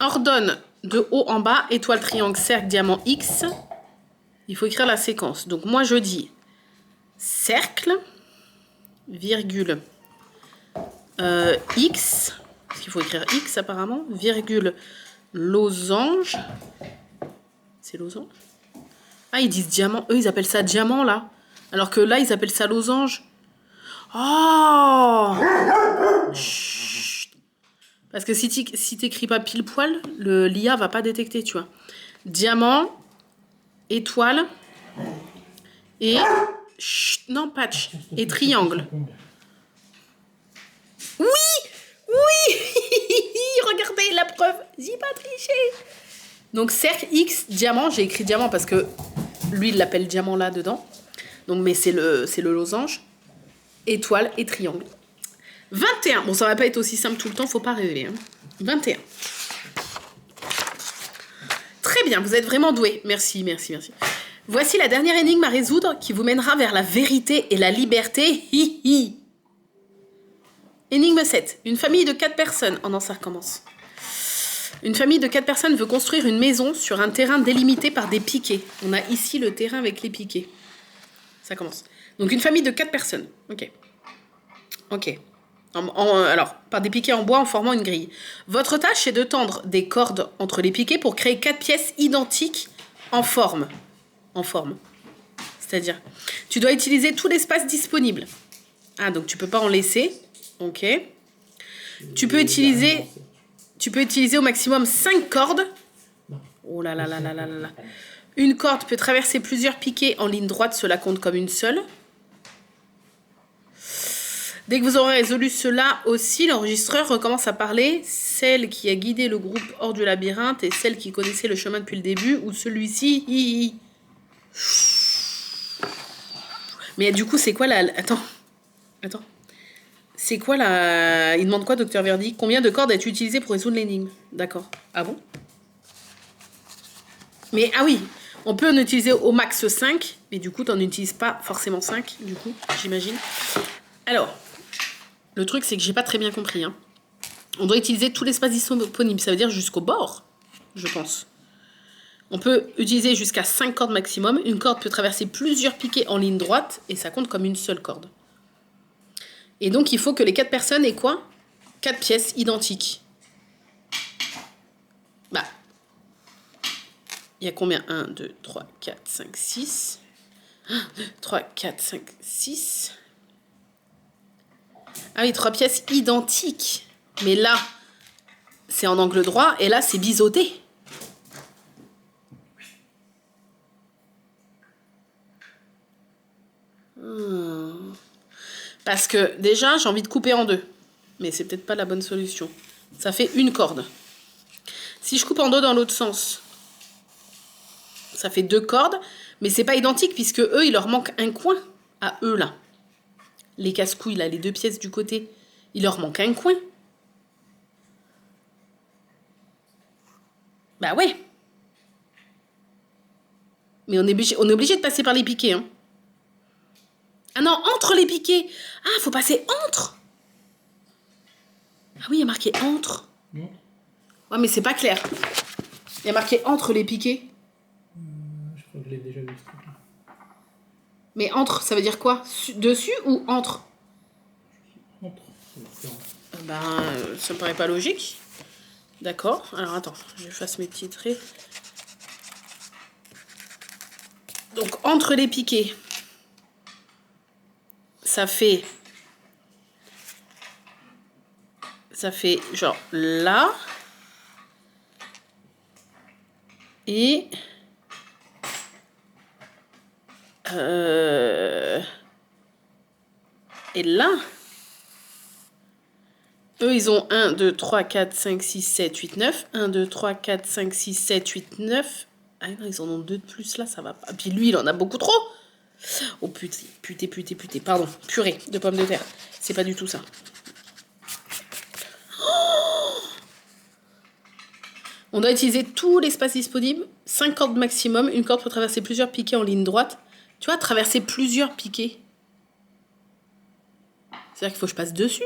Ordonne de haut en bas, étoile, triangle, cercle, diamant, X. Il faut écrire la séquence. Donc moi je dis cercle, virgule, X. Parce qu'il faut écrire X apparemment. Virgule, losange. C'est losange? Ah, ils disent diamant. Eux, ils appellent ça diamant là. Alors que là, ils appellent ça losange. Oh! Chut. Parce que si t'écris pas pile poil, l'IA va pas détecter, tu vois. Diamant, étoile, et... Chut, non, patch. Et triangle. Oui! Oui! Regardez la preuve. J'ai pas triché. Donc, cercle, X, diamant. J'ai écrit diamant parce que lui, il l'appelle diamant là dedans. Donc, mais c'est le losange. Étoile et triangle. 21. Bon, ça va pas être aussi simple tout le temps, faut pas rêver. Hein. 21. Très bien, vous êtes vraiment doués. Merci, merci, merci. Voici la dernière énigme à résoudre qui vous mènera vers la vérité et la liberté. Hi, hi. Énigme 7. Une famille de 4 personnes. Oh non, ça recommence. Une famille de 4 personnes veut construire une maison sur un terrain délimité par des piquets. On a ici le terrain avec les piquets. Ça commence. Donc une famille de 4 personnes. Ok. Ok. Alors, par des piquets en bois en formant une grille. Votre tâche est de tendre des cordes entre les piquets pour créer 4 pièces identiques en forme. En forme. C'est-à-dire, tu dois utiliser tout l'espace disponible. Ah, donc tu peux pas en laisser. Ok. Tu peux utiliser au maximum 5 cordes. Oh là là là là là là là. Une corde peut traverser plusieurs piquets en ligne droite, cela compte comme une seule. Dès que vous aurez résolu cela aussi, l'enregistreur recommence à parler. Celle qui a guidé le groupe hors du labyrinthe et celle qui connaissait le chemin depuis le début, ou celui-ci. Mais du coup, c'est quoi la... Attends. C'est quoi la... Il demande quoi, Docteur Verdi? Combien de cordes as-tu utilisé pour résoudre l'énigme? D'accord. Ah bon? Mais, ah oui, on peut en utiliser au max 5, mais du coup, tu n'en utilises pas forcément 5, du coup, j'imagine. Alors... Le truc, c'est que j'ai pas très bien compris. Hein. On doit utiliser tout l'espace disponible. Ça veut dire jusqu'au bord, je pense. On peut utiliser jusqu'à 5 cordes maximum. Une corde peut traverser plusieurs piquets en ligne droite et ça compte comme une seule corde. Et donc, il faut que les 4 personnes aient quoi? 4 pièces identiques. Bah. Il y a combien? 1, 2, 3, 4, 5, 6. 1, 2, 3, 4, 5, 6... Ah oui, 3 pièces identiques. Mais là, c'est en angle droit et là, c'est biseauté. Parce que déjà, j'ai envie de couper en 2. Mais c'est peut-être pas la bonne solution. Ça fait une corde. Si je coupe en 2 dans l'autre sens, ça fait 2 cordes. Mais c'est pas identique puisque eux, il leur manque un coin à eux là. Les casse-couilles, là, les 2 pièces du côté Il leur manque un coin. Bah ouais. Mais on est obligé de passer par les piquets. Hein. Ah non, entre les piquets. Ah, faut passer entre. Ah oui, il y a marqué entre. Non. Ouais, mais c'est pas clair. Il y a marqué entre les piquets. Je crois que je l'ai déjà vu ce truc-là. Mais entre, ça veut dire quoi? Dessus ou entre? Entre. Ça me paraît pas logique. D'accord. Alors attends, je fasse mes petits traits. Donc entre les piquets, ça fait genre là et là. Eux, ils ont 1, 2, 3, 4, 5, 6, 7, 8, 9. 1, 2, 3, 4, 5, 6, 7, 8, 9. Ah non, ils en ont 2 de plus là, ça va pas. Puis lui, il en a beaucoup trop. Oh putain, pardon, purée de pommes de terre. C'est pas du tout ça. Oh, on doit utiliser tout l'espace disponible. 5 cordes maximum. Une corde pour traverser plusieurs piquets en ligne droite. Tu vois, traverser plusieurs piquets. C'est-à-dire qu'il faut que je passe dessus.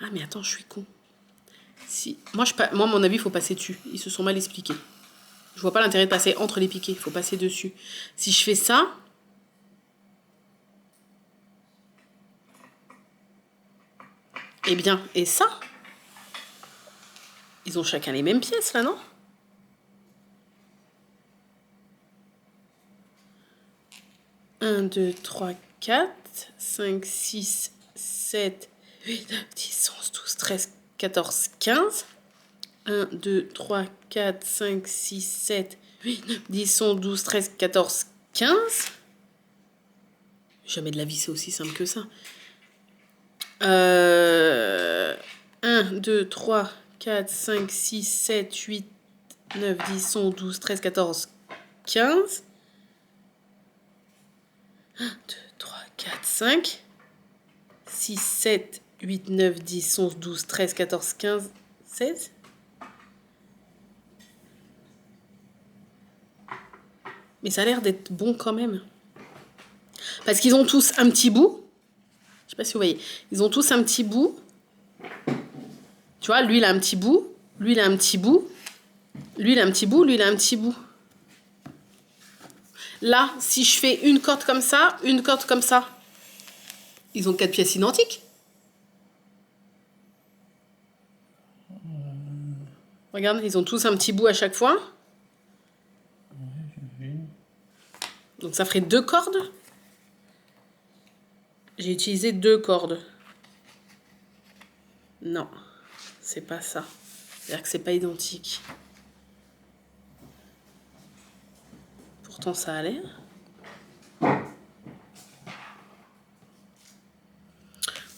Ah mais attends, je suis con. Si, moi, à mon avis, il faut passer dessus. Ils se sont mal expliqués. Je vois pas l'intérêt de passer entre les piquets. Il faut passer dessus. Si je fais ça... Eh bien, et ça? Ils ont chacun les mêmes pièces, là, non? Un, 2, 3, 4, 5, 6, 7, 8, 9, 10, 11, 12, 13, 14, 15. 1, 2, 3, 4, 5, 6, 7, 8, 9, 10, 11, 12, 13, 14, 15. Jamais de la vie, c'est aussi simple que ça. 1, 2, 3, 4, 5, 6, 7, 8, 9, 10, 11, 12, 13, 14, 15. 1, 2, 3, 4, 5, 6, 7, 8, 9, 10, 11, 12, 13, 14, 15, 16. Mais ça a l'air d'être bon quand même. Parce qu'ils ont tous un petit bout. Je sais pas si vous voyez. Ils ont tous un petit bout. Tu vois, lui, il a un petit bout. Lui, il a un petit bout. Lui, il a un petit bout. Lui, il a un petit bout. Là, si je fais une corde comme ça, une corde comme ça, ils ont 4 pièces identiques. Regarde, ils ont tous un petit bout à chaque fois. Donc ça ferait 2 cordes. J'ai utilisé 2 cordes. Non, c'est pas ça. C'est-à-dire que c'est pas identique. Pourtant ça a l'air.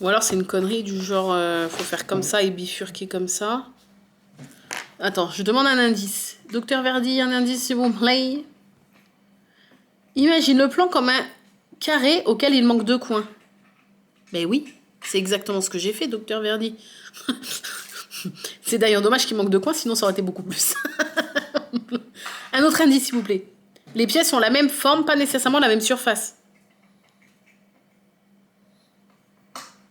Ou alors c'est une connerie du genre faut faire comme ça et bifurquer comme ça. Attends, je demande un indice. Docteur Verdi, un indice s'il vous plaît. Imagine le plan comme un carré auquel il manque 2 coins. Ben oui, c'est exactement ce que j'ai fait, Docteur Verdi. C'est d'ailleurs dommage qu'il manque 2 coins, sinon ça aurait été beaucoup plus. Un autre indice, s'il vous plaît. Les pièces ont la même forme, pas nécessairement la même surface.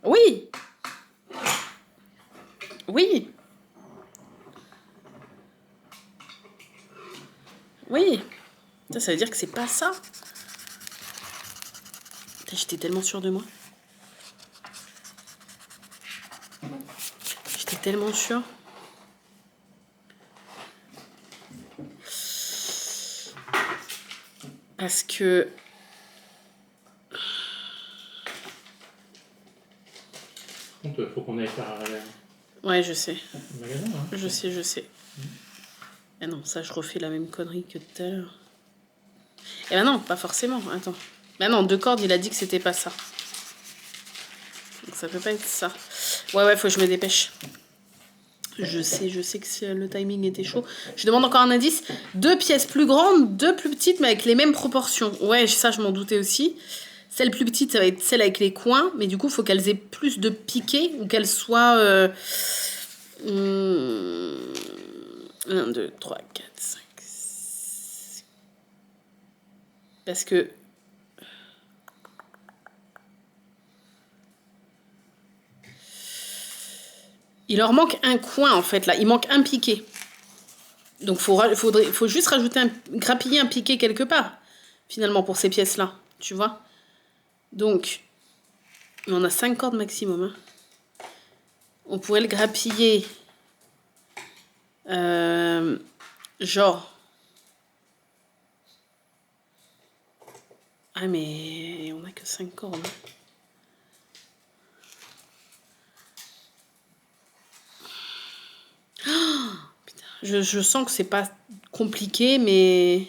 Oui. Oui. Oui. Ça veut dire que c'est pas ça. J'étais tellement sûre de moi. J'étais tellement sûre. Parce que... Par contre, faut qu'on aille faire Ouais, je sais. le magasin. Hein. Je sais. Ah non, ça, je refais la même connerie que tout à l'heure. Eh ben non, pas forcément. Attends. Ben non, 2 cordes, il a dit que c'était pas ça. Donc ça peut pas être ça. Ouais, faut que je me dépêche. Je sais que le timing était chaud. Je demande encore un indice. 2 pièces plus grandes, 2 plus petites, mais avec les mêmes proportions. Ouais, ça, je m'en doutais aussi. Celle plus petite, ça va être celle avec les coins, mais du coup, il faut qu'elles aient plus de piquets ou qu'elles soient 1, 2, 3, 4, 5, 6. Parce que il leur manque un coin en fait là, il manque un piquet. Donc faut juste rajouter grappiller un piquet quelque part finalement pour ces pièces là, tu vois. Donc on a 5 cordes maximum. Hein. On pourrait le grappiller genre. Ah mais on a que 5 cordes. Oh, putain. Je sens que c'est pas compliqué, mais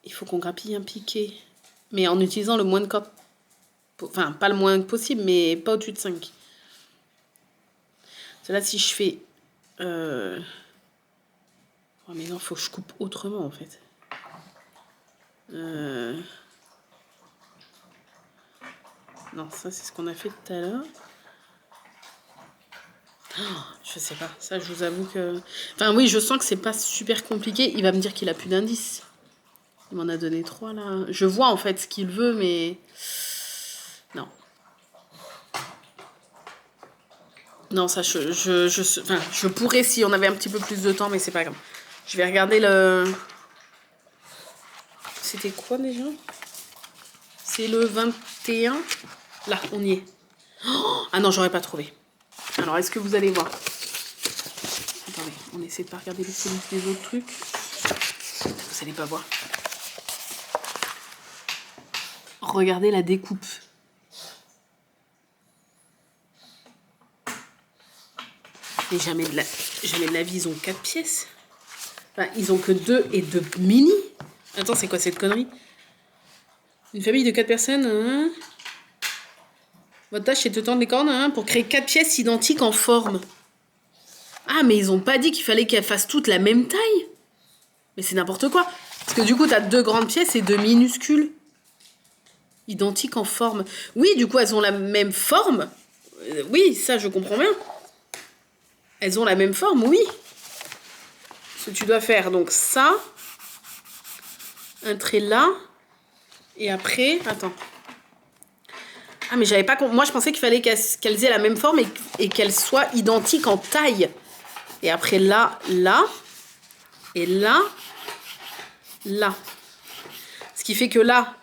il faut qu'on grappille un piquet. Mais en utilisant le moins de cordes. Enfin, pas le moins possible, mais pas au-dessus de 5. Là, si je fais... Oh, mais non, faut que je coupe autrement, en fait. Non, ça, c'est ce qu'on a fait tout à l'heure. Oh, je sais pas, ça, je vous avoue que... Enfin, oui, je sens que c'est pas super compliqué. Il va me dire qu'il a plus d'indices. Il m'en a donné 3, là. Je vois, en fait, ce qu'il veut, mais... Non. Non, ça, je pourrais si on avait un petit peu plus de temps, mais c'est pas grave. Je vais regarder le... C'était quoi, déjà? C'est le 21. Là, on y est. Oh, ah non, j'aurais pas trouvé. Alors, est-ce que vous allez voir? Attendez, on essaie de pas regarder les autres trucs. Vous allez pas voir. Regardez la découpe. Et jamais de la vie, ils ont 4 pièces. Enfin, ils ont que 2 et 2 mini. Attends, c'est quoi cette connerie? Une famille de 4 personnes. Hein. Votre tâche, c'est de tendre les cordes pour créer 4 pièces identiques en forme. Ah, mais ils ont pas dit qu'il fallait qu'elles fassent toutes la même taille. Mais c'est n'importe quoi. Parce que du coup, t'as 2 grandes pièces et 2 minuscules. Identiques en forme. Oui, du coup, elles ont la même forme. Oui, ça, je comprends bien. Elles ont la même forme, oui. Ce que tu dois faire, donc ça. Un trait là. Et après, attends. Ah, mais j'avais pas... Moi, je pensais qu'il fallait qu'elles aient la même forme et qu'elles soient identiques en taille. Et après, là, là. Et là. Là. Ce qui fait que là...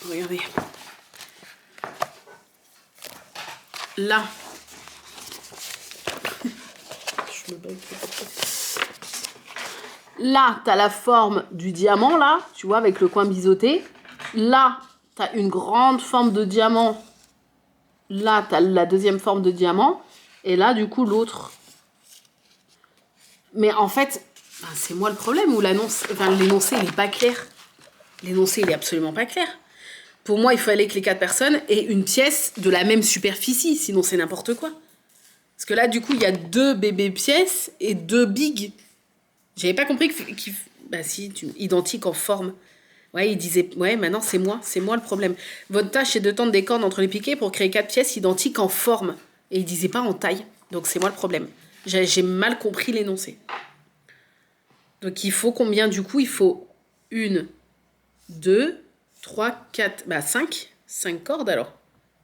Regardez. Là. Je me bats. Là, t'as la forme du diamant, là. Tu vois, avec le coin biseauté. Là... T'as une grande forme de diamant. Là, t'as la deuxième forme de diamant. Et là, du coup, l'autre. Mais en fait, c'est moi le problème. Ou l'énoncé, il n'est pas clair. L'énoncé, il est absolument pas clair. Pour moi, il fallait que les 4 personnes aient une pièce de la même superficie. Sinon, c'est n'importe quoi. Parce que là, du coup, il y a 2 bébés pièces et 2 big. J'avais pas compris identiques en forme. Ouais, il disait, ouais, maintenant c'est moi le problème. Votre tâche est de tendre des cordes entre les piquets pour créer 4 pièces identiques en forme. Et il disait pas en taille. Donc c'est moi le problème. J'ai mal compris l'énoncé. Donc il faut combien du coup? Il faut 1, 2, 3, 4, 5. 5 cordes alors.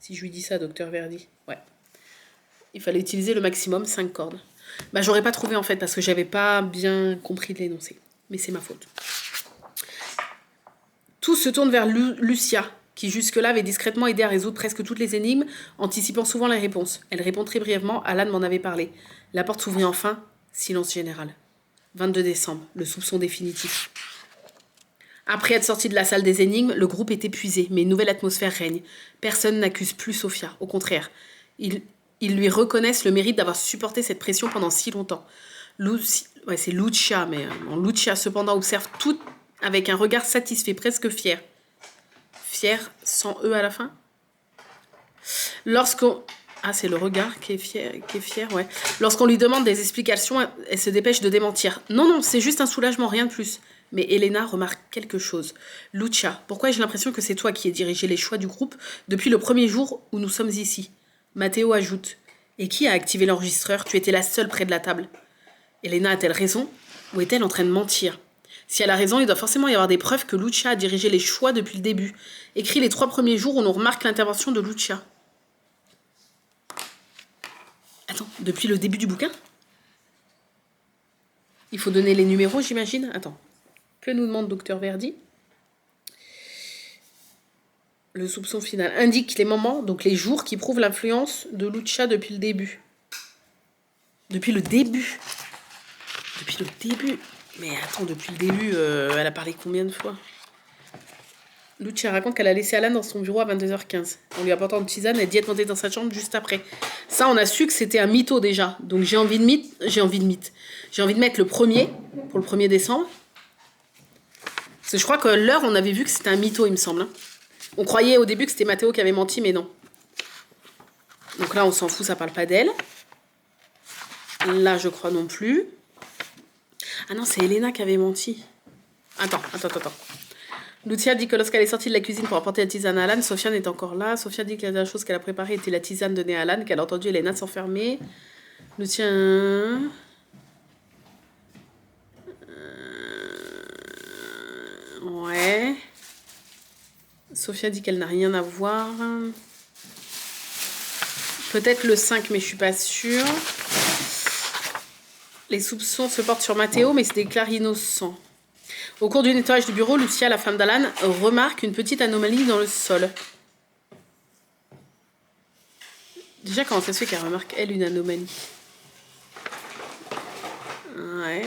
Si je lui dis ça, docteur Verdi. Ouais. Il fallait utiliser le maximum 5 cordes. J'aurais pas trouvé en fait parce que j'avais pas bien compris l'énoncé. Mais c'est ma faute. Tout se tourne vers Lucia, qui jusque-là avait discrètement aidé à résoudre presque toutes les énigmes, anticipant souvent les réponses. Elle répond très brièvement, Alan m'en avait parlé. La porte s'ouvrit enfin, silence général. 22 décembre, le soupçon définitif. Après être sorti de la salle des énigmes, le groupe est épuisé, mais une nouvelle atmosphère règne. Personne n'accuse plus Sophia, au contraire. Ils lui reconnaissent le mérite d'avoir supporté cette pression pendant si longtemps. C'est Lucia, mais Lucia cependant observe tout avec un regard satisfait, presque fier. Fier, sans E à la fin. C'est le regard qui est fier, ouais. Lorsqu'on lui demande des explications, elle se dépêche de démentir. Non, c'est juste un soulagement, rien de plus. Mais Elena remarque quelque chose. Lucia, pourquoi j'ai l'impression que c'est toi qui as dirigé les choix du groupe depuis le premier jour où nous sommes ici? Matteo ajoute. Et qui a activé l'enregistreur? Tu étais la seule près de la table. Elena a-t-elle raison? Ou est-elle en train de mentir? Si elle a raison, il doit forcément y avoir des preuves que Lucia a dirigé les choix depuis le début. Écrit les 3 premiers jours où l'on remarque l'intervention de Lucia. Attends, depuis le début du bouquin? Il faut donner les numéros, j'imagine. Attends. Que nous demande Docteur Verdi? Le soupçon final indique les moments, donc les jours, qui prouvent l'influence de Lucia depuis le début. Depuis le début. Depuis le début. Mais attends, depuis le début, elle a parlé combien de fois? Lucia raconte qu'elle a laissé Alan dans son bureau à 22h15. En lui apportant une tisane, elle dit être montée dans sa chambre juste après. Ça, on a su que c'était un mytho déjà. Donc j'ai envie de mettre le premier, pour le 1er décembre. Parce que je crois que l'heure, on avait vu que c'était un mytho, il me semble. Hein. On croyait au début que c'était Matteo qui avait menti, mais non. Donc là, on s'en fout, ça parle pas d'elle. Là, je crois non plus. Ah non, c'est Elena qui avait menti. Attends. Lucia dit que lorsqu'elle est sortie de la cuisine pour apporter la tisane à Alan, Sofiane est encore là. Sofiane dit que la dernière chose qu'elle a préparée était la tisane donnée à Alan, qu'elle a entendu Elena s'enfermer. Lucia... Ouais. Sophia dit qu'elle n'a rien à voir. Peut-être le 5, mais je suis pas sûre. Les soupçons se portent sur Matteo, mais se déclare innocent. Au cours du nettoyage du bureau, Lucia, la femme d'Alan, remarque une petite anomalie dans le sol. Déjà, comment ça se fait qu'elle remarque, elle, une anomalie? Ouais.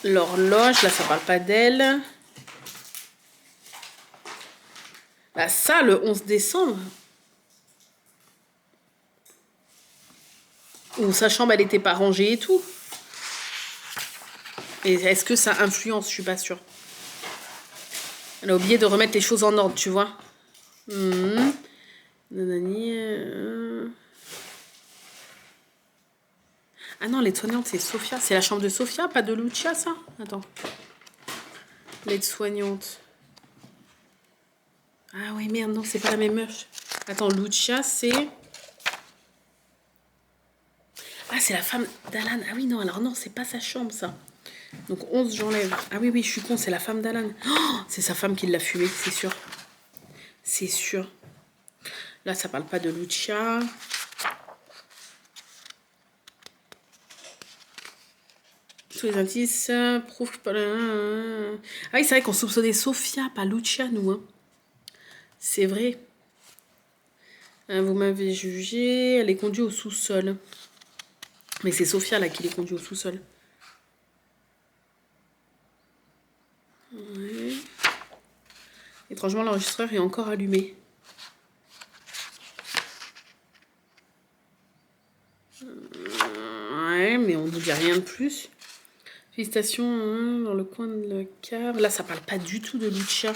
L'horloge, là, ça parle pas d'elle. Bah ça, le 11 décembre. Où sa chambre, elle était pas rangée et tout. Et est-ce que ça influence? Je suis pas sûre. Elle a oublié de remettre les choses en ordre, tu vois. Nanani. Ah non, l'aide-soignante, c'est Sophia. C'est la chambre de Sophia, pas de Lucia, ça? Attends. L'aide-soignante. Ah ouais, merde, non, c'est pas la même meuf. Attends, Lucia, c'est... Ah, c'est la femme d'Alan. Ah oui, non, alors non, c'est pas sa chambre, ça. Donc 11, j'enlève. Ah oui, je suis con, c'est la femme d'Alan. Oh, c'est sa femme qui l'a fumé, c'est sûr. C'est sûr. Là, ça parle pas de Lucia. Tous les indices prouvent pas... Ah oui, c'est vrai qu'on soupçonnait Sophia, pas Lucia, nous. Hein. C'est vrai. Vous m'avez jugé. Elle est conduite au sous-sol. Mais c'est Sophia, là, qui l'est conduite au sous-sol. Ouais. Étrangement, l'enregistreur est encore allumé. Ouais, mais on ne dit rien de plus. Félicitations, dans le coin de la cave. Là, ça parle pas du tout de Lucia.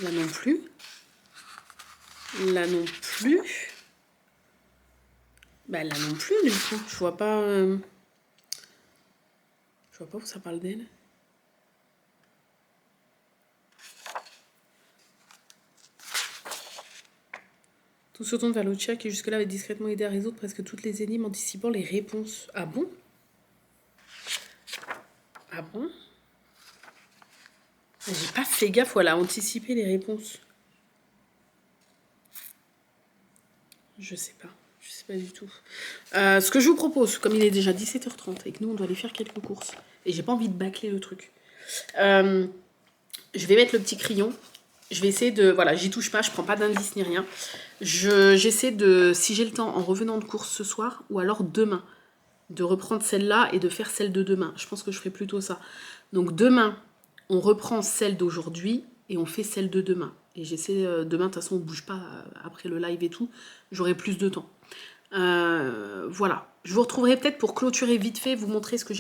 Là non plus. Là non plus. Bah là non plus, du coup. Je vois pas... Je vois pas où ça parle d'elle. Tout se tourne vers Lucia qui jusque-là avait discrètement aidé à résoudre presque toutes les énigmes anticipant les réponses. Ah bon? Ah bon? J'ai pas fait gaffe, voilà, anticiper les réponses. Je sais pas du tout. Ce que je vous propose, comme il est déjà 17h30 et que nous on doit aller faire quelques courses, et j'ai pas envie de bâcler le truc, je vais mettre le petit crayon. Je vais essayer de... Voilà, j'y touche pas, je prends pas d'indice ni rien. J'essaie de, si j'ai le temps, en revenant de course ce soir, ou alors demain, de reprendre celle-là et de faire celle de demain. Je pense que je ferai plutôt ça. Donc demain, on reprend celle d'aujourd'hui et on fait celle de demain. Et j'essaie, demain, de toute façon, on bouge pas après le live et tout. J'aurai plus de temps. Voilà. Je vous retrouverai peut-être pour clôturer vite fait, vous montrer ce que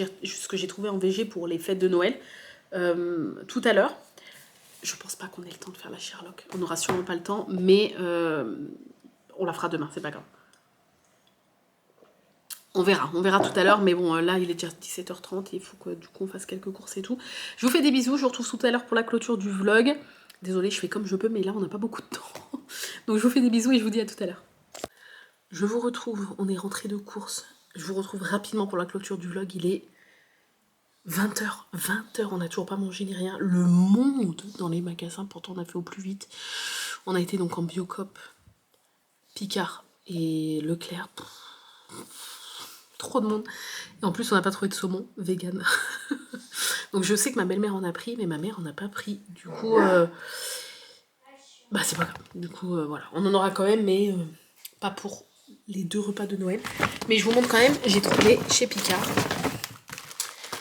j'ai trouvé en VG pour les fêtes de Noël tout à l'heure. Je pense pas qu'on ait le temps de faire la Sherlock. On n'aura sûrement pas le temps, mais on la fera demain, c'est pas grave. On verra tout à l'heure, mais bon, là il est déjà 17h30 et il faut que du coup on fasse quelques courses et tout. Je vous fais des bisous, je vous retrouve tout à l'heure pour la clôture du vlog. Désolée, je fais comme je peux, mais là on n'a pas beaucoup de temps. Donc je vous fais des bisous et je vous dis à tout à l'heure. Je vous retrouve, on est rentré de course. Je vous retrouve rapidement pour la clôture du vlog, il est 20h, on n'a toujours pas mangé ni rien. Le monde dans les magasins, pourtant on a fait au plus vite. On a été donc en Biocoop, Picard et Leclerc. Trop de monde. Et en plus, on n'a pas trouvé de saumon vegan. Donc je sais que ma belle-mère en a pris, mais ma mère en a pas pris. Du coup, bah c'est pas grave. Du coup, voilà. On en aura quand même, mais pas pour les 2 repas de Noël. Mais je vous montre quand même, j'ai trouvé chez Picard.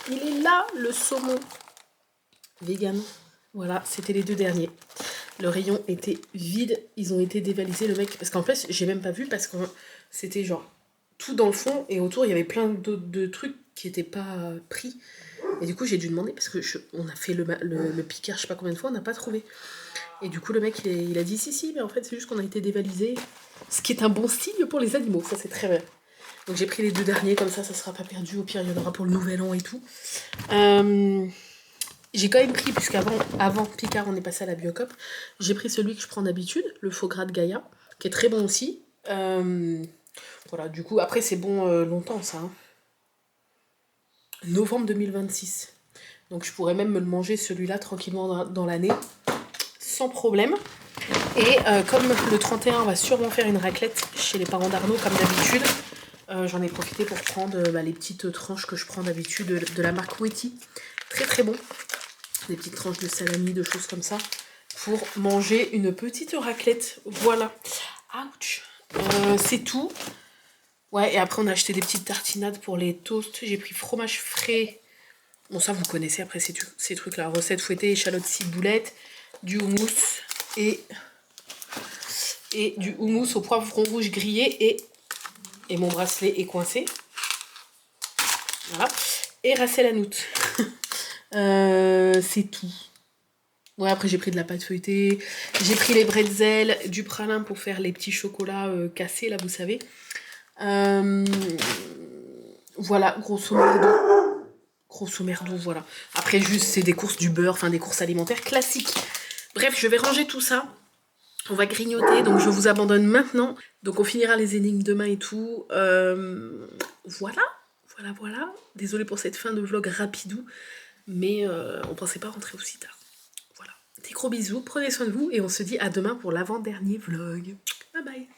Il est là, le saumon vegan. Voilà, c'était les 2 derniers. Le rayon était vide. Ils ont été dévalisés, le mec. Parce qu'en fait, j'ai même pas vu parce que c'était genre tout dans le fond et autour il y avait plein de trucs qui n'étaient pas pris et du coup j'ai dû demander parce que on a fait le Picard je sais pas combien de fois, on n'a pas trouvé et du coup le mec il a dit si mais en fait c'est juste qu'on a été dévalisé, ce qui est un bon signe pour les animaux, ça c'est très bien. Donc j'ai pris les 2 derniers comme ça sera pas perdu, au pire il y en aura pour le nouvel an et tout. J'ai quand même pris, puisqu'avant Picard on est passé à la Biocoop, j'ai pris celui que je prends d'habitude, le faux gras de Gaïa, qui est très bon aussi. Voilà, du coup, après c'est bon longtemps ça. Hein. Novembre 2026. Donc je pourrais même me le manger celui-là tranquillement dans l'année, sans problème. Et comme le 31 on va sûrement faire une raclette chez les parents d'Arnaud comme d'habitude, j'en ai profité pour prendre les petites tranches que je prends d'habitude de la marque Wetty. Très très bon. Des petites tranches de salami, de choses comme ça, pour manger une petite raclette. Voilà. Ouch. C'est tout. Ouais, et après on a acheté des petites tartinades pour les toasts. J'ai pris fromage frais. Bon, ça vous connaissez après ces trucs-là. Recette fouettée, échalote ciboulette, du houmous et du houmous au poivron rouge grillé et mon bracelet est coincé. Voilà. Et ras el hanout. C'est tout. Ouais, après j'ai pris de la pâte feuilletée, j'ai pris les bretzels, du pralin pour faire les petits chocolats cassés, là, vous savez. Voilà, grosso merdo, voilà. Après, juste, c'est des courses du beurre, enfin des courses alimentaires classiques. Bref, je vais ranger tout ça. On va grignoter, donc je vous abandonne maintenant. Donc on finira les énigmes demain et tout. Voilà. Désolée pour cette fin de vlog rapidou, mais on pensait pas rentrer aussi tard. Voilà. Des gros bisous, prenez soin de vous et on se dit à demain pour l'avant-dernier vlog. Bye bye.